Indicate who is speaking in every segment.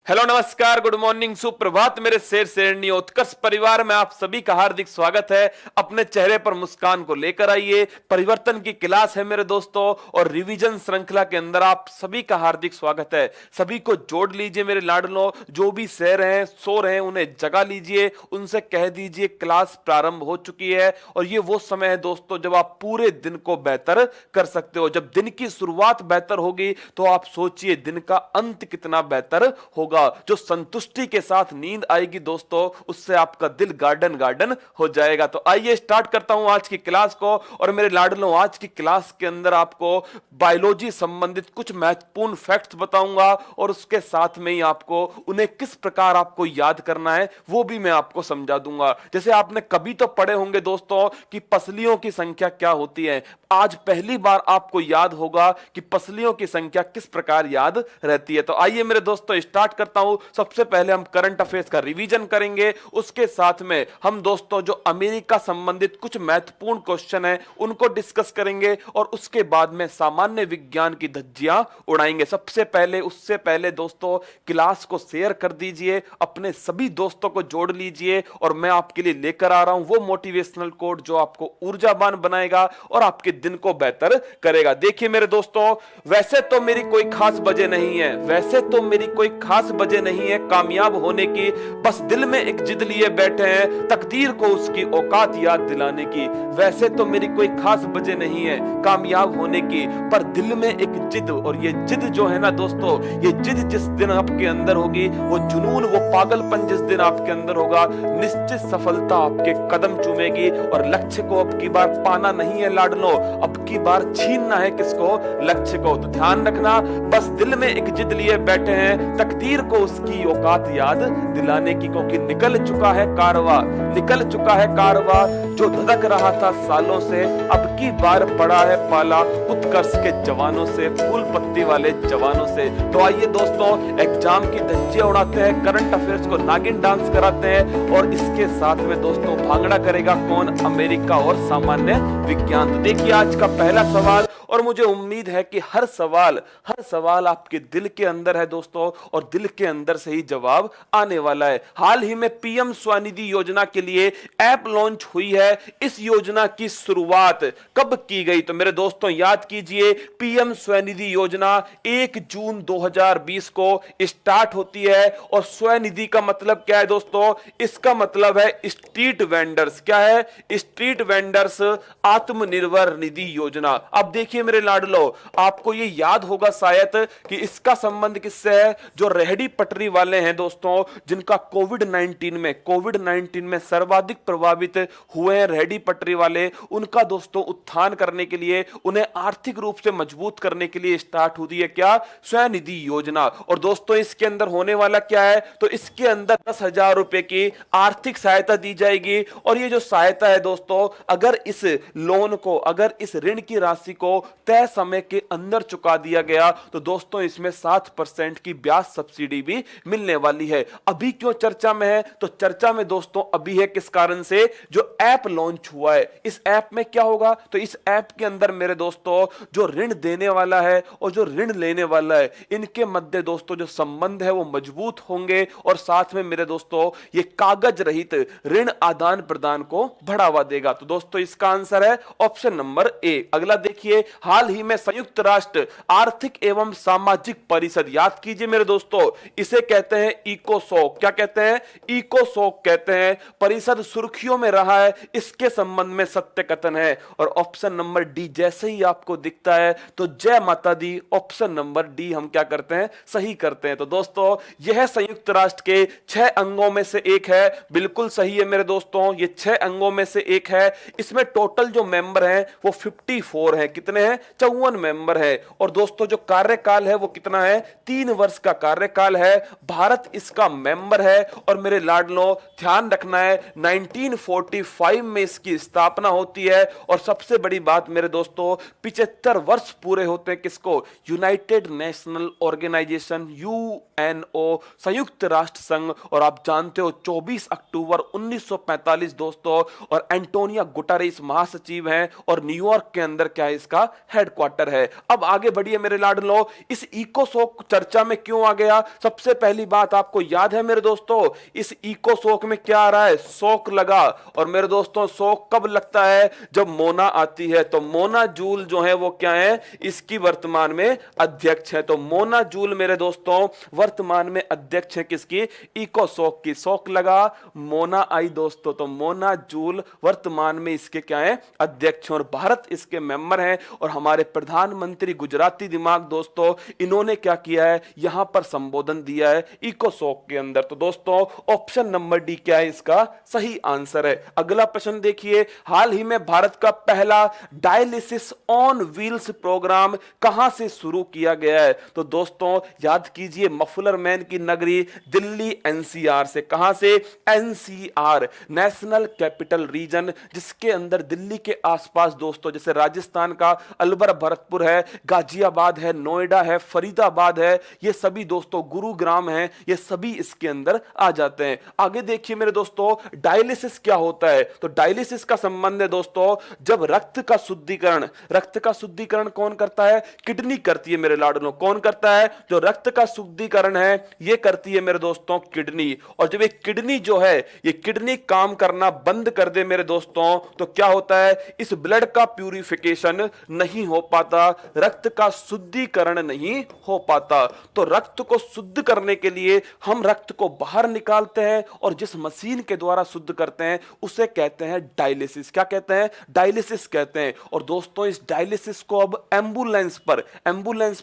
Speaker 1: Hello, नमस्कार, good morning, सुप्रभात मेरे शेर शेरनी उत्कर्ष परिवार में आप सभी का हार्दिक स्वागत है। अपने चेहरे पर मुस्कान को लेकर आइए। परिवर्तन की क्लास है मेरे दोस्तों और रिवीजन श्रृंखला के अंदर आप सभी का हार्दिक स्वागत है। सभी को जोड़ लीजिए मेरे लाडलो, जो भी सो रहे हैं सो रहे हैं उन्हें जगा लीजिए, उनसे कह दीजिए क्लास प्रारंभ हो चुकी है। और ये वो समय है दोस्तों जब आप पूरे दिन को बेहतर कर सकते हो। जब दिन की शुरुआत बेहतर होगी तो आप सोचिए दिन का अंत कितना बेहतर होगा। जो संतुष्टि के साथ नींद आएगी दोस्तों, उससे आपका दिल गार्डन गार्डन हो जाएगा। तो आइए स्टार्ट करता हूं आज की क्लास को। और मेरे लाडलों, आज की क्लास के अंदर आपको बायोलॉजी संबंधित कुछ महत्वपूर्ण फैक्ट्स बताऊंगा और उसके साथ में ही आपको उन्हें किस प्रकार आपको याद करना है वो भी मैं आपको समझा दूंगा। जैसे आपने कभी तो पढ़े होंगे दोस्तों कि पसलियों की संख्या क्या होती है। आज पहली बार आपको याद होगा कि पसलियों की संख्या किस प्रकार याद रहती है। तो आइए मेरे दोस्तों स्टार्ट करता हूं। सबसे पहले हम करंट अफेयर्स का रिवीजन करेंगे, उसके साथ में हम दोस्तों जो अमेरिका संबंधित कुछ महत्वपूर्ण क्वेश्चन है उनको डिस्कस करेंगे और उसके बाद में सामान्य विज्ञान की धज्जियां उड़ाएंगे। सबसे पहले उससे पहले दोस्तों क्लास को शेयर कर दीजिए, अपने सभी दोस्तों को जोड़ लीजिए और मैं आपके लिए लेकर आ रहा हूं वो मोटिवेशनल कोड जो आपको ऊर्जावान बनाएगा और आपके दिन को बेहतर करेगा। देखिए मेरे दोस्तों, वैसे तो मेरी कोई खास वजह नहीं है, वैसे तो मेरी कोई खास वजह नहीं है कामयाब होने की, बस दिल में एक जिद लिए बैठे हैं तकदीर को उसकी औकात याद दिलाने की। वैसे तो मेरी कोई खास वजह नहीं है कामयाब होने की, पर दिल में एक जिद, और ये जिद जो है ना दोस्तों, ये जिद जिस दिन आपके अंदर होगी, वो जुनून, वो पागलपन जिस दिन आपके अंदर होगा, निश्चित सफलता आपके कदम चूमेगी। और लक्ष्य को अब की बार पाना नहीं है लाडलो, अब की बार छीनना है किसको? लक्ष्य को। तो ध्यान रखना, बस दिल में एक जिद लिए बैठे हैं तकदीर को उसकी औकात याद दिलाने की, क्योंकि निकल चुका है कारवा, निकल चुका है कारवा जो धधक रहा था सालों से, अब की बार पड़ा है पाला उत्कर्ष के जवानों से, फूल पत्ती वाले जवानों से। तो आइए दोस्तों एग्जाम की धज्जियां उड़ाते हैं, करंट अफेयर्स को नागिन डांस कराते हैं और इसके साथ में दोस्तों भांगड़ा करेगा कौन? अमेरिका और सामान्य विज्ञान। तो देखिए आज का पहला सवाल, और मुझे उम्मीद है कि हर सवाल आपके दिल के अंदर है दोस्तों और दिल के अंदर से ही जवाब आने वाला है। हाल ही में पीएम स्वनिधि योजना के लिए ऐप लॉन्च हुई है। इस योजना की शुरुआत कब की गई? तो मेरे दोस्तों याद कीजिए, पीएम स्वनिधि योजना 1 जून 2020 को स्टार्ट होती है। और स्वनिधि का मतलब क्या है दोस्तों? इसका मतलब है स्ट्रीट वेंडर्स। क्या है? स्ट्रीट वेंडर्स आत्मनिर्भर निधि योजना। अब देखिए मेरे लाडलो, आपको ये याद होगा शायद कि इसका संबंध किससे है? जो रेहड़ी पटरी वाले हैं दोस्तों, जिनका कोविड 19 में सर्वाधिक प्रभावित हुए हैं रेहड़ी पटरी वाले, उनका दोस्तों उत्थान करने के लिए, उन्हें आर्थिक रूप से मजबूत करने के लिए स्टार्ट हुई है क्या? स्वनिधि योजना। और दोस्तों इसके अंदर होने वाला क्या है? तो इसके अंदर 10,000 रुपए की आर्थिक सहायता दी जाएगी। और ये जो सहायता है दोस्तों, अगर इस लोन को, अगर इस ऋण की राशि को तय समय के अंदर चुका दिया गया तो दोस्तों इसमें 7% की ब्याज सब्सिडी भी मिलने वाली है। अभी क्यों चर्चा में है? तो चर्चा में दोस्तों अभी है किस कारण से? जो ऐप लॉन्च हुआ है, इस ऐप में क्या होगा? तो इस ऐप के अंदर मेरे दोस्तों जो ऋण देने वाला है और जो ऋण लेने वाला है, इनके मध्य दोस्तों जो संबंध है वो मजबूत होंगे और साथ में मेरे दोस्तों ये कागज रहित ऋण आदान प्रदान को बढ़ावा देगा। तो दोस्तों इसका आंसर है ऑप्शन नंबर ए। अगला देखिए, हाल ही में संयुक्त राष्ट्र आर्थिक एवं सामाजिक परिषद, याद कीजिए मेरे दोस्तों, इसे कहते हैं इकोसोक। क्या कहते हैं? इकोसोक कहते हैं। परिषद सुर्खियों में रहा है, इसके संबंध में सत्य कथन है। और ऑप्शन नंबर डी जैसे ही आपको दिखता है तो जय माता दी, ऑप्शन नंबर डी हम क्या करते हैं? सही करते हैं। तो दोस्तों यह संयुक्त राष्ट्र के 6 अंगों में से एक है। बिल्कुल सही है मेरे दोस्तों, ये 6 अंगों में से एक है। इसमें टोटल जो मेंबर हैं वो 54 हैं। कितने हैं? 54 मेंबर है। और दोस्तों जो कार्यकाल है वो कितना है? 3 वर्ष का कार्यकाल है। भारत इसका मेंबर है। और मेरे लाडलो ध्यान रखना है 1945 में इसकी स्थापना होती है। और सबसे बड़ी बात मेरे दोस्तों, 75 वर्ष पूरे होते हैं किसको? यूनाइटेड नेशनल ऑर्गेनाइजेशन, यूएनओ, संयुक्त राष्ट्र संघ। और आप जानते हो 24 अक्टूबर 1945 दोस्तों, और एंटोनियो गुटेरेस महासचिव हैं और न्यूयॉर्क के अंदर क्या है? इसका हेडक्वार्टर है। अब आगे बढ़िए मेरे लाडलो, इस इकोसोक चर्चा में क्यों आ गया? सबसे पहली बात आपको याद है मेरे दोस्तों, इस इकोसोक में क्या आ रहा है? शोक लगा। और मेरे दोस्तों शोक कब लगता है? जब मोना आती है। तो मोना जूल जो है वो क्या है? इसकी वर्तमान में अध्यक्ष है। तो मोना जूल मेरे दोस्तों वर्तमान में अध्यक्ष है किसकी? इकोसोक की। शोक लगा, मोना आई दोस्तों, तो मोना जूल वर्तमान में इसके क्या है? अध्यक्ष। और भारत इसके मेंबर हैं। और हमारे प्रधानमंत्री गुजराती दिमाग दोस्तों, इन्होंने क्या किया है? यहां पर संबोधन दिया है इकोसोक के अंदर। तो दोस्तों ऑप्शन नंबर डी क्या है? इसका सही आंसर है। अगला प्रश्न देखिए, हाल ही में भारत का पहला डायलिसिस ऑन व्हील्स प्रोग्राम कहां से शुरू किया गया है? तो दोस्तों याद कीजिए, मफलर मैन की नगरी दिल्ली एनसीआर से। कहां से? एनसीआर, नेशनल कैपिटल रीजन, जिसके अंदर दिल्ली के आसपास दोस्तों जैसे राजस्थान का अलवर भरतपुर है, गाजियाबाद है, नोएडा है, फरीदाबाद है, ये सभी दोस्तों गुरुग्राम है, ये सभी इसके अंदर आ जाते हैं। आगे देखिए मेरे दोस्तों, डायलिसिस क्या होता है? तो डायलिसिस का संबंध है दोस्तों जब रक्त का शुद्धिकरण, रक्त का शुद्धिकरण कौन करता है? किडनी करती है मेरे लाडलों। कौन करता है? जो रक्त का शुद्धिकरण है ये करती है मेरे दोस्तों किडनी। और जब ये किडनी जो है, ये किडनी काम करना बंद कर दे मेरे दोस्तों, तो क्या होता है? इस ब्लड का प्यूरिफिकेशन नहीं हो पाता, रक्त का शुद्धिकरण नहीं हो पाता। तो रक्त को शुद्ध करने के लिए हम रक्त को बाहर निकालते हैं और जिस मशीन के द्वारा शुद्ध करते हैं उसे कहते हैं डायलिसिस। क्या कहते हैं? डायलिसिस कहते हैं। और दोस्तों इस डायलिसिस को अब एम्बुलेंस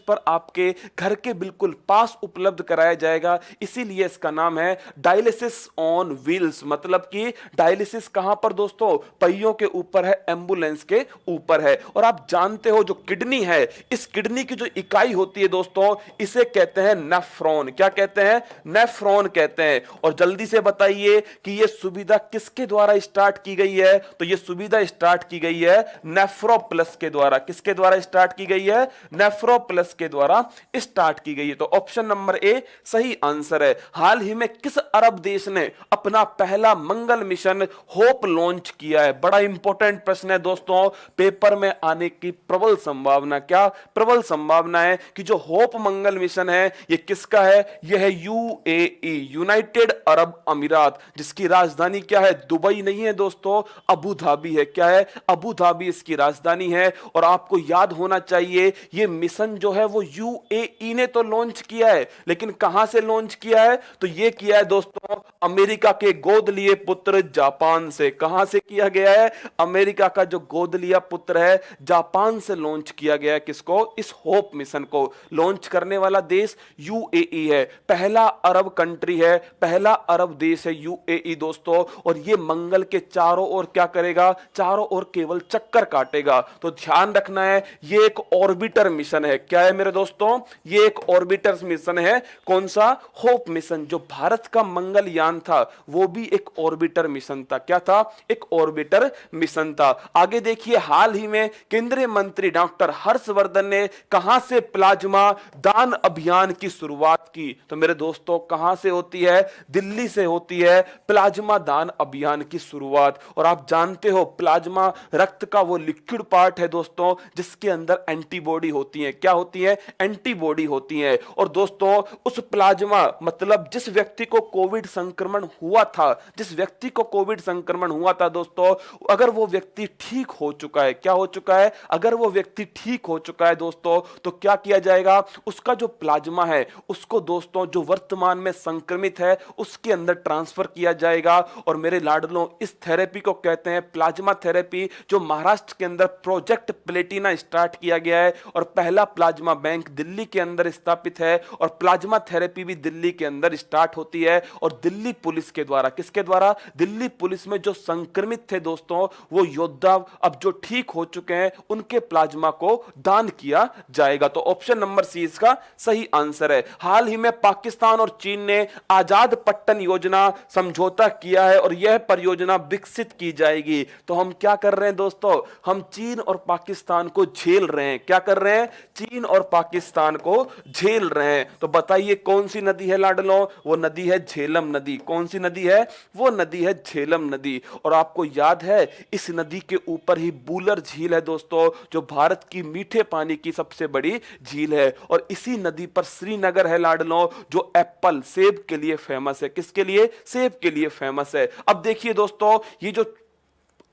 Speaker 1: पर आपके घर के बिल्कुल पास उपलब्ध कराया जाएगा, इसीलिए इसका नाम है डायलिसिस ऑन व्हील्स। मतलब कि डायलिसिस कहां पर दोस्तों? पहियों के ऊपर है, एम्बुलेंस के ऊपर है। और आप जानते हो जो किडनी है, इस किडनी की जो इकाई होती है दोस्तों, इसे कहते हैं नेफ्रॉन। क्या कहते हैं? नेफ्रॉन कहते हैं। और जल्दी से बताइए कि यह सुविधा किसके द्वारा स्टार्ट की गई है? तो यह सुविधा स्टार्ट की गई है नेफ्रोप्लस के द्वारा। किसके द्वारा स्टार्ट की गई है? नेफ्रोप्लस के द्वारा स्टार्ट की गई है। तो ऑप्शन नंबर ए सही आंसर है। हाल ही में किस अरब देश ने अपना पहला मंगल मिशन होप लॉन्च किया है? बड़ा इंपॉर्टेंट प्रश्न है दोस्तों, पेपर में आने की प्रबल संभावना। क्या प्रबल संभावना है कि जो होप मंगल मिशन है ये किसका है? यह है यूएई, यूनाइटेड अरब अमीरात, जिसकी राजधानी क्या है? दुबई नहीं है दोस्तों, अबू धाबी है। क्या है? अबू धाबी इसकी राजधानी है। और आपको याद होना चाहिए ये मिशन जो है वो यूएई ने तो लॉन्च किया है, लेकिन कहां से लॉन्च किया है? तो ये किया है दोस्तों अमेरिका के गोद लिए पुत्र जापान से। कहां से किया गया है? अमेरिका का जो गोद लिया पुत्र है जापान से लॉन्च किया गया है। किसको? इस होप मिशन को लॉन्च करने वाला देश यूएई है। पहला अरब कंट्री है, पहला अरब देश है यूएई दोस्तों। और ये मंगल के चारों ओर क्या करेगा? चारों ओर केवल चक्कर काटेगा। तो ध्यान रखना है ये एक ऑर्बिटर मिशन है। क्या है मेरे दोस्तों? ये एक ऑर्बिटर मिशन है। कौन सा? Hope mission. जो भारत का मंगलयान था वो भी एक ऑर्बिटर मिशन था। क्या था? एक ऑर्बिटर मिशन था। आगे देखिए, हाल ही में केंद्रीय मंत्री डॉक्टर हर्षवर्धन ने कहां से प्लाज्मा दान अभियान की शुरुआत की? तो मेरे दोस्तों कहां से होती है? दिल्ली से होती है प्लाज्मा दान अभियान की शुरुआत। और आप जानते हो प्लाज्मा रक्त का वो लिक्विड पार्ट है दोस्तों जिसके अंदर एंटीबॉडी होती है। क्या होती है? एंटीबॉडी होती है। और दोस्तों उस प्लाज्मा मतलब जिस व्यक्ति को कोविड संक्रमण हुआ था, जिस व्यक्ति को कोविड संक्रमण हुआ था दोस्तों, अगर वो व्यक्ति ठीक हो चुका है, क्या हो चुका है? अगर वो व्यक्ति ठीक हो चुका है दोस्तों, तो क्या किया जाएगा? उसका जो प्लाज्मा है उसको दोस्तों जो वर्तमान में संक्रमित है उसके अंदर ट्रांसफर किया जाएगा। और मेरे लाडलों इस थेरेपी को कहते हैं प्लाज्मा थेरेपी, जो महाराष्ट्र के अंदर प्रोजेक्ट प्लेटिना स्टार्ट किया गया है। और पहला प्लाज्मा बैंक दिल्ली के अंदर स्थापित है। और प्लाज्मा थेरेपी भी दिल्ली के अंदर स्टार्ट होती है। और दिल्ली पुलिस के द्वारा, किसके द्वारा? दिल्ली पुलिस में जो संक्रमित थे दोस्तों वो योद्धा अब जो ठीक हो चुके हैं उनके प्लाज्मा को दान किया जाएगा। तो ऑप्शन नंबर सी इसका सही आंसर है। हाल ही में पाकिस्तान और चीन ने आजाद पट्टन योजना समझौता किया है और यह परियोजना विकसित की जाएगी। तो हम क्या कर रहे हैं दोस्तों? हम चीन और पाकिस्तान को झेल रहे हैं। क्या कर रहे हैं? चीन और पाकिस्तान को झेल रहे हैं। तो बताइए कौन सी नदी है लाडलों? वो नदी है झेलम नदी। कौन सी नदी है? वो नदी है झेलम नदी। और आपको याद है इस नदी के ऊपर ही बूलर झील है दोस्तों, जो भारत की मीठे पानी की सबसे बड़ी झील है। और इसी नदी पर श्रीनगर है लाडलो, जो एप्पल सेब के लिए फेमस है। किसके लिए? सेब के लिए फेमस है। अब देखिए दोस्तों, ये जो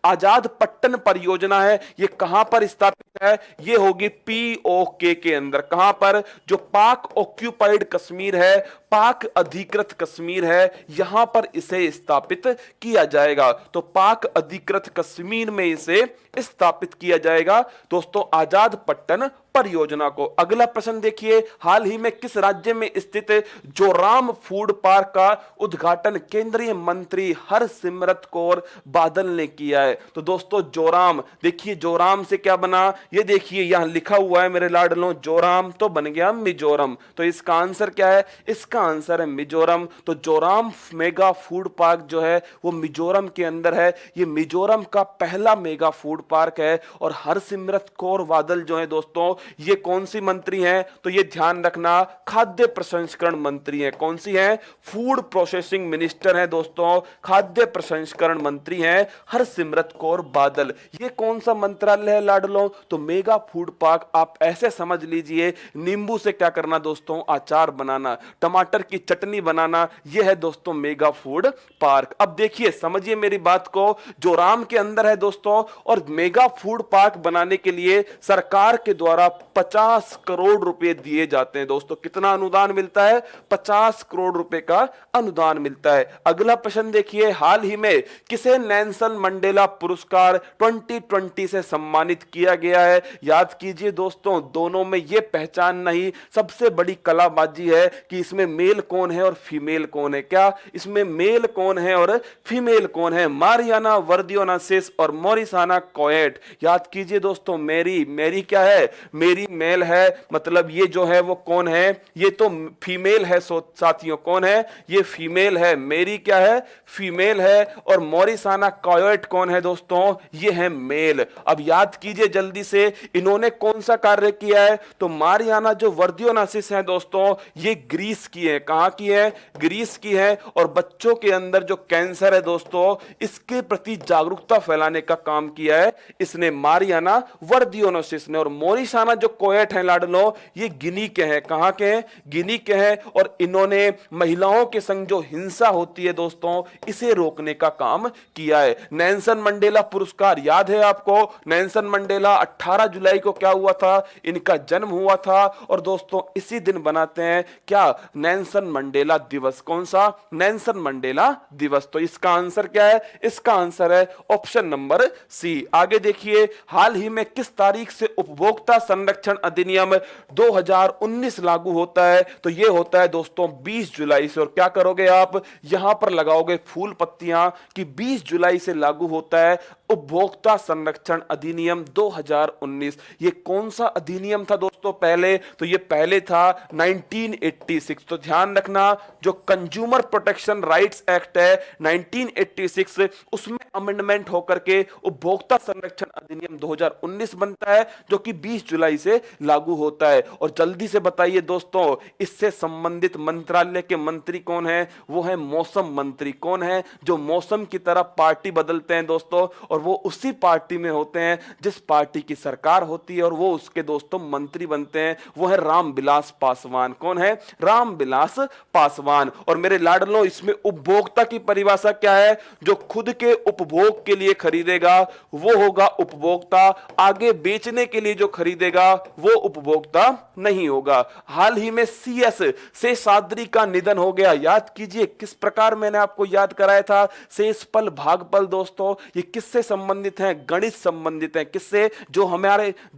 Speaker 1: आजाद पट्टन परियोजना है, ये कहां पर स्थापित है? ये होगी पीओके के अंदर। कहां पर? जो पाक ऑक्यूपाइड कश्मीर है, पाक अधिकृत कश्मीर है, यहां पर इसे स्थापित किया जाएगा। तो पाक अधिकृत कश्मीर में इसे स्थापित किया जाएगा दोस्तों, आजाद पट्टन परियोजना को। अगला प्रश्न देखिए, हाल ही में किस राज्य में स्थित जोराम फूड पार्क का उद्घाटन केंद्रीय मंत्री हरसिमरत कौर बादल ने किया है? तो दोस्तों जोराम, देखिए जोराम से क्या बना, ये देखिए यहां लिखा हुआ है मेरे लाडलों, जोराम तो बन गया मिजोरम। तो इसका आंसर क्या है? इसका आंसर है मिजोरम। तो जोराम मेगा फूड पार्क जो है वो मिजोरम के अंदर है। ये मिजोरम का पहला मेगा फूड पार्क है। और हरसिमरत कौर बादल जो है दोस्तों, ये कौन सी मंत्री हैं? तो ये ध्यान रखना, खाद्य प्रसंस्करण मंत्री हैं। कौन सी हैं? फूड प्रोसेसिंग मिनिस्टर हैं दोस्तों, खाद्य प्रसंस्करण मंत्री हैं हरसिमरत कौर बादल। ये कौन सा मंत्रालय है लाडलो? तो मेगा फूड पार्क। आप ऐसे समझ लीजिए, नींबू से क्या करना दोस्तों? अचार बनाना, टमाटर की चटनी बनाना, यह है दोस्तों मेगा फूड पार्क। अब देखिए, समझिए मेरी बात को, जोराम के अंदर है दोस्तों, और मेगा फूड पार्क बनाने के लिए सरकार के द्वारा 50 करोड़ रुपए दिए जाते हैं दोस्तों। कितना अनुदान मिलता है? 50 करोड़ रुपए का अनुदान मिलता है। अगला प्रश्न देखिए, हाल ही में किसे नेल्सन मंडेला पुरस्कार 2020 से सम्मानित किया गया है? याद कीजिए दोस्तों, दोनों में यह पहचान नहीं, सबसे बड़ी कलाबाजी है कि इसमें मेल कौन है और फीमेल कौन है। क्या इसमें मेल कौन है और फीमेल कौन है? मारियाना वर्दियोनासिस और मोरिसाना कोएट। याद कीजिए दोस्तों, मेरी क्या है? मेरी मेल है, मतलब ये जो है वो कौन है? ये तो फीमेल है साथियों। कौन है? ये फीमेल है। मेरी क्या है? फीमेल है। और मोरिसाना कोएट कौन है दोस्तों? ये है मेल। अब याद कीजिए जल्दी से, इन्होंने कौन सा कार्य किया है? तो मारियाना जो वर्दियोनासिस है दोस्तों, ये ग्रीस की है। कहां की है? ग्रीस की है। और बच्चों के अंदर जो कैंसर है दोस्तों, इसके प्रति जागरूकता फैलाने का काम किया है इसने, मारियाना वर्दियोनासिस ने। और मोरिसाना जो कोएट है लाडलो, ये गिनी के हैं। कहां के हैं? गिनी के हैं। और इन्होंने महिलाओं के संग जो हिंसा होती है दोस्तों, इसे रोकने का काम किया है। नेल्सन मंडेला पुरस्कार याद है आपको? नेल्सन मंडेला 18 जुलाई को क्या हुआ था? इनका जन्म हुआ था। और दोस्तों इसी दिन बनाते हैं क्या? नेल्सन मंडेला दिवस। कौन सा? नेल्सन मंडेला दिवस। तो इसका आंसर क्या है? इसका आंसर है ऑप्शन नंबर सी। आगे देखिए, हाल ही में किस तारीख से उपभोक्ता संरक्षण अधिनियम 2019 लागू होता है? तो यह होता है दोस्तों 20 जुलाई से। और क्या करोगे आप? यहां पर लगाओगे फूल पत्तियां कि 20 जुलाई से लागू होता है उपभोक्ता संरक्षण अधिनियम 2019। ये कौन सा अधिनियम था दोस्तों पहले? तो ये पहले था 1986। तो ध्यान रखना, जो कंज्यूमर प्रोटेक्शन राइट्स एक्ट है 1986, उसमें अमेंडमेंट होकर के उपभोक्ता संरक्षण अधिनियम 2019 बनता है, जो कि 20 जुलाई से लागू होता है। और जल्दी से बताइए दोस्तों, इससे संबंधित मंत्रालय के मंत्री कौन है? वो है मौसम मंत्री। कौन है? जो मौसम की तरह पार्टी बदलते हैं दोस्तों, और वो उसी पार्टी में होते हैं जिस पार्टी की सरकार होती है, और वो उसके दोस्तों मंत्री बनते हैं। वो है रामविलास पासवान। कौन है? रामविलास पासवान। और मेरे लाडलों, इसमें उपभोक्ता की परिभाषा क्या है? जो खुद के उपभोग के लिए खरीदेगा वो होगा उपभोक्ता, आगे बेचने के लिए जो खरीदेगा वो उपभोक्ता नहीं होगा। हाल ही में सीएस शेषाद्री का निधन हो गया। याद कीजिए किस प्रकार मैंने आपको याद कराया था, शेषपल भागपल दोस्तों, ये किससे संबंधित हैं? गणित संबंधित हैं। किससे? जो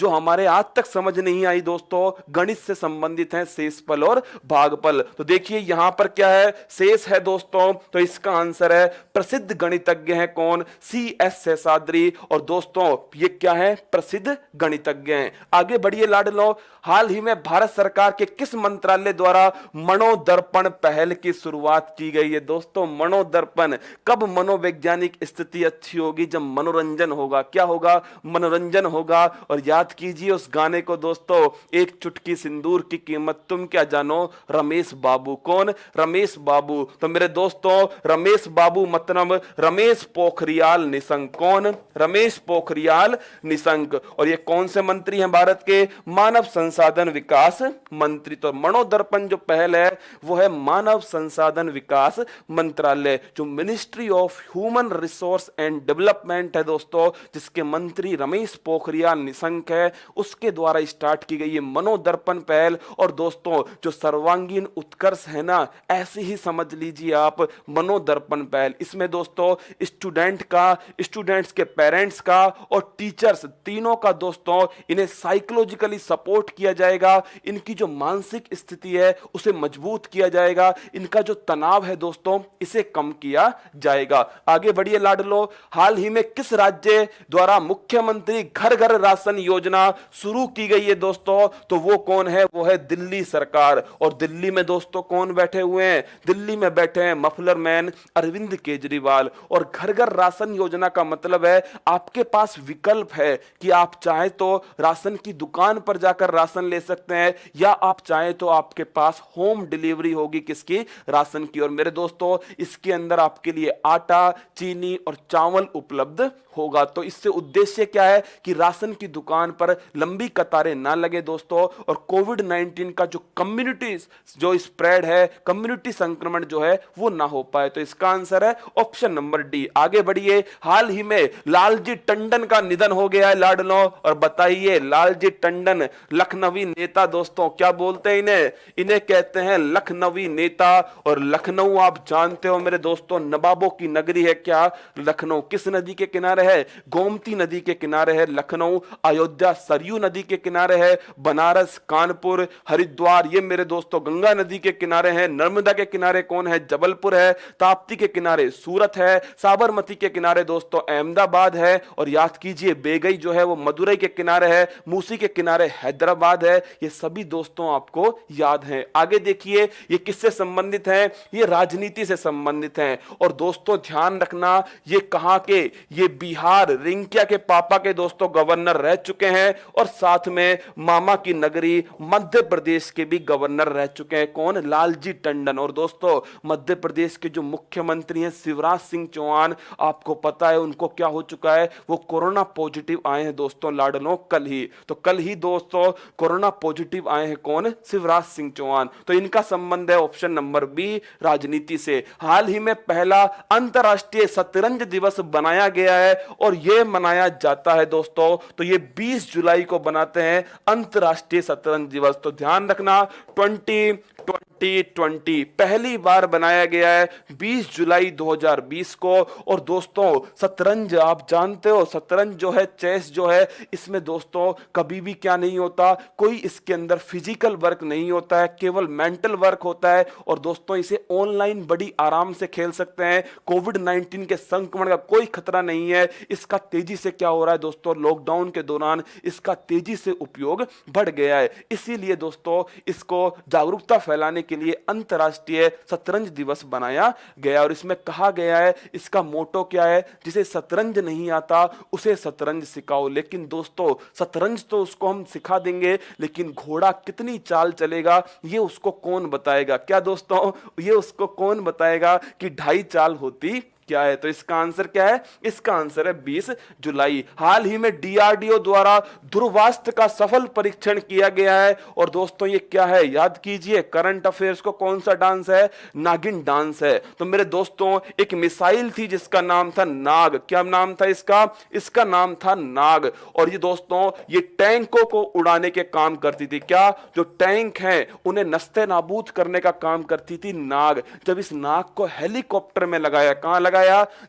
Speaker 1: हमारे आज तक समझ नहीं आई दोस्तों, गणित से संबंधित हैं शेषपल और भागपल। तो देखिए यहां पर क्या है? शेष है दोस्तों, तो इसका आंसर है प्रसिद्ध गणितज्ञ हैं कौन? सीएस शेषाद्री। और दोस्तों ये क्या है? प्रसिद्ध गणितज्ञ हैं। आगे बढ़िए लाडलो, हाल ही में भारत सरकार के किस मंत्रालय द्वारा मनोदर्पण पहल की शुरुआत की गई है? दोस्तों मनोदर्पण, कब मनोवैज्ञानिक स्थिति अच्छी होगी? जब मनोरंजन होगा। क्या होगा? मनोरंजन होगा। और याद कीजिए उस गाने को दोस्तों, एक चुटकी सिंदूर की कीमत तुम क्या जानो, रमेश बाबू। कौन? रमेश बाबू। तो मेरे दोस्तों रमेश बाबू मतलब रमेश पोखरियाल निशंक। कौन? रमेश पोखरियाल निशंक। और ये कौन से मंत्री हैं भारत के? मानव संसाधन विकास मंत्री। तो मनोदर्पण जो पहल है वो है मानव संसाधन विकास मंत्रालय, जो ministry of human resource and development है दोस्तों, जिसके मंत्री रमेश पोखरियाल निशंक है, उसके द्वारा स्टार्ट की गई ये मनोदर्पण पहल। और दोस्तों जो सर्वांगीण उत्कर्ष है ना, ऐसे ही समझ लीजिए आप मनोदर्पण पहल। इसमें दोस्तों स्टूडेंट्स के पेरेंट्स का और टीचर्स तीनों का दोस्तों इन्हें साइकोलॉजिकली सपोर्ट किया जाएगा, इनकी जो मानसिक स्थिति है उसे मजबूत किया जाएगा, इनका जो तनाव है दोस्तों इसे कम किया जाएगा। आगे बढ़िए लाडलो, हाल ही में किस राज्य द्वारा मुख्यमंत्री घर घर राशन योजना शुरू की गई है दोस्तों? तो वो कौन है? वो है दिल्ली सरकार। और दिल्ली में दोस्तों कौन बैठे हुए हैं? दिल्ली में बैठे हैं मफलर मैन अरविंद केजरीवाल। और घर घर राशन योजना का मतलब है आपके पास विकल्प है कि आप चाहे तो राशन की दुकान पर जाकर राशन ले सकते हैं, या आप चाहे तो आपके पास होम डिलीवरी होगी किसकी? राशन की। और मेरे दोस्तों इसके अंदर आपके लिए आटा, चीनी और चावल उपलब्ध होगा। तो इससे उद्देश्य क्या है कि राशन की दुकान पर लंबी कतारें ना लगे दोस्तों, और कोविड-19 का जो कम्युनिटी जो स्प्रेड है, कम्युनिटी संक्रमण जो है वो ना हो पाए। तो इसका आंसर है ऑप्शन नंबर डी। आगे बढ़िए, हाल ही में लालजी टंडन का निधन हो गया है लाडलो। और बताइए लालजी टंडन लखनवी नेता दोस्तों, क्या बोलते हैं इन्हें? इन्हें कहते हैं लखनवी नेता। और लखनऊ आप जानते हो मेरे दोस्तों नवाबों की नगरी है। क्या लखनऊ किस नदी के किनारे है? गोमती नदी के किनारे है लखनऊ। अयोध्या सरयू नदी के किनारे है। बनारस, कानपुर, हरिद्वार ये मेरे दोस्तों गंगा नदी के किनारे हैं। नर्मदा के किनारे कौन है? जबलपुर है। ताप्ती के किनारे सूरत है। साबरमती के किनारे दोस्तों अहमदाबाद है। और याद कीजिए बेगई जो है वो मदुरई के किनारे है। मूसी के किनारे हैदराबाद है। ये सभी दोस्तों आपको याद हैं। आगे देखिए ये किससे संबंधित है? ये राजनीति से संबंधित है। और दोस्तों ध्यान रखना ये कहां के? ये बिहार रिंकिया के पापा के दोस्तों गवर्नर रह चुके हैं, और साथ में मामा की नगरी मध्य प्रदेश के भी गवर्नर रह चुके हैं। कौन? लालजी टंडन। और दोस्तों मध्य प्रदेश के जो मुख्यमंत्री हैं शिवराज सिंह चौहान, आपको पता है उनको क्या हो चुका है? वो कोरोना पॉजिटिव आए हैं दोस्तों लाडलो कल ही। तो कल ही दोस्तों कोरोना पॉजिटिव आए हैं। कौन? शिवराज सिंह चौहान। तो इनका संबंध है ऑप्शन नंबर बी राजनीति से। हाल ही में पहला अंतरराष्ट्रीय शतरंज दिवस बनाया गया है, और यह मनाया जाता है दोस्तों, तो ये 20 जुलाई को बनाते हैं अंतरराष्ट्रीय शतरंज दिवस। तो ध्यान रखना 2020 पहली बार बनाया गया है 20 जुलाई 2020 को। और दोस्तों शतरंज आप जानते हो, शतरंज जो है, चेस जो है, इसमें दोस्तों कभी भी क्या नहीं होता, कोई इसके अंदर फिजिकल वर्क नहीं होता है, केवल मेंटल वर्क होता है। और दोस्तों इसे ऑनलाइन बड़ी आराम से खेल सकते हैं। कोविड-19 के संक्रमण का कोई खतरा नहीं है। इसका तेजी से क्या हो रहा है दोस्तों, लॉकडाउन के दौरान इसका तेजी से उपयोग बढ़ गया है। इसीलिए दोस्तों इसको जागरूकता फैलाने के लिए अंतरराष्ट्रीय शतरंज दिवस बनाया गया। और इसमें कहा गया है, इसका मोटो क्या है? जिसे शतरंज नहीं आता उसे शतरंज सिखाओ। लेकिन दोस्तों शतरंज तो उसको हम सिखा देंगे, लेकिन घोड़ा कितनी चाल चलेगा ये उसको कौन बताएगा? क्या दोस्तों ये उसको कौन बताएगा कि 2.5 चाल होती क्या है? तो इसका आंसर क्या है? इसका आंसर है 20 जुलाई। हाल ही में डीआरडीओ द्वारा ध्रुवास्त्र का सफल परीक्षण किया गया है। और दोस्तों ये क्या है? याद कीजिए करंट अफेयर्स को, कौन सा डांस है? नागिन डांस है। तो मेरे दोस्तों एक मिसाइल थी जिसका नाम था नाग। क्या नाम था इसका? इसका नाम था नाग। और ये दोस्तों ये टैंकों को उड़ाने के काम करती थी। क्या? जो टैंक हैं उन्हें नस्ते नाबूद करने का काम करती थी नाग। जब इस नाग को हेलीकॉप्टर में लगाया, कहां लगाया?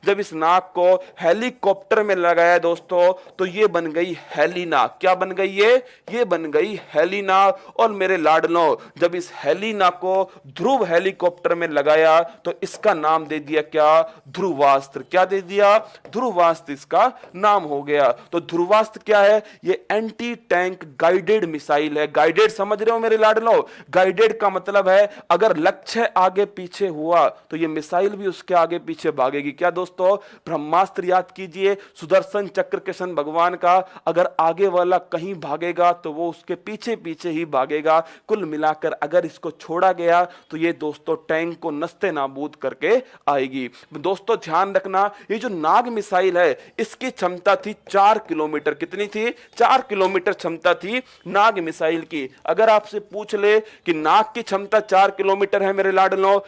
Speaker 1: जब इस नाग को हेलीकॉप्टर में लगाया दोस्तों, तो ये बन गई हेलिना। क्या बन गई ये बन गई हेलिना। और मेरे लाडलों जब इस हेलिना को ध्रुव हेलीकॉप्टर में लगाया तो इसका नाम दे दिया क्या? ध्रुवास्त्र। क्या दे दिया? ध्रुवास्त्र इसका नाम हो गया। तो ध्रुवास्त्र क्या है? ये एंटी टैंक गाइडेड मिसाइल है। गाइडेड समझ रहे हो मेरे लाडलों? गाइडेड का मतलब है अगर लक्ष्य आगे पीछे हुआ तो ये मिसाइल भी उसके आगे पीछे भागे भागेगी। क्या दोस्तों, ब्रह्मास्त्र याद कीजिए, सुदर्शन चक्र कृष्ण भगवान का, अगर आगे वाला कहीं भागेगा तो वो उसके पीछे पीछे ही भागेगा। कुल मिलाकर अगर इसको छोड़ा गया तो ये दोस्तों टैंक को नस्ते नाबूद करके आएगी। दोस्तों ध्यान रखना, ये जो नाग मिसाइल है इसकी क्षमता थी 4 किलोमीटर। कितनी थी? 4 किलोमीटर क्षमता थी नाग मिसाइल की। अगर आपसे पूछ ले कि नाग की क्षमता 4 किलोमीटर है मेरे लाडलो,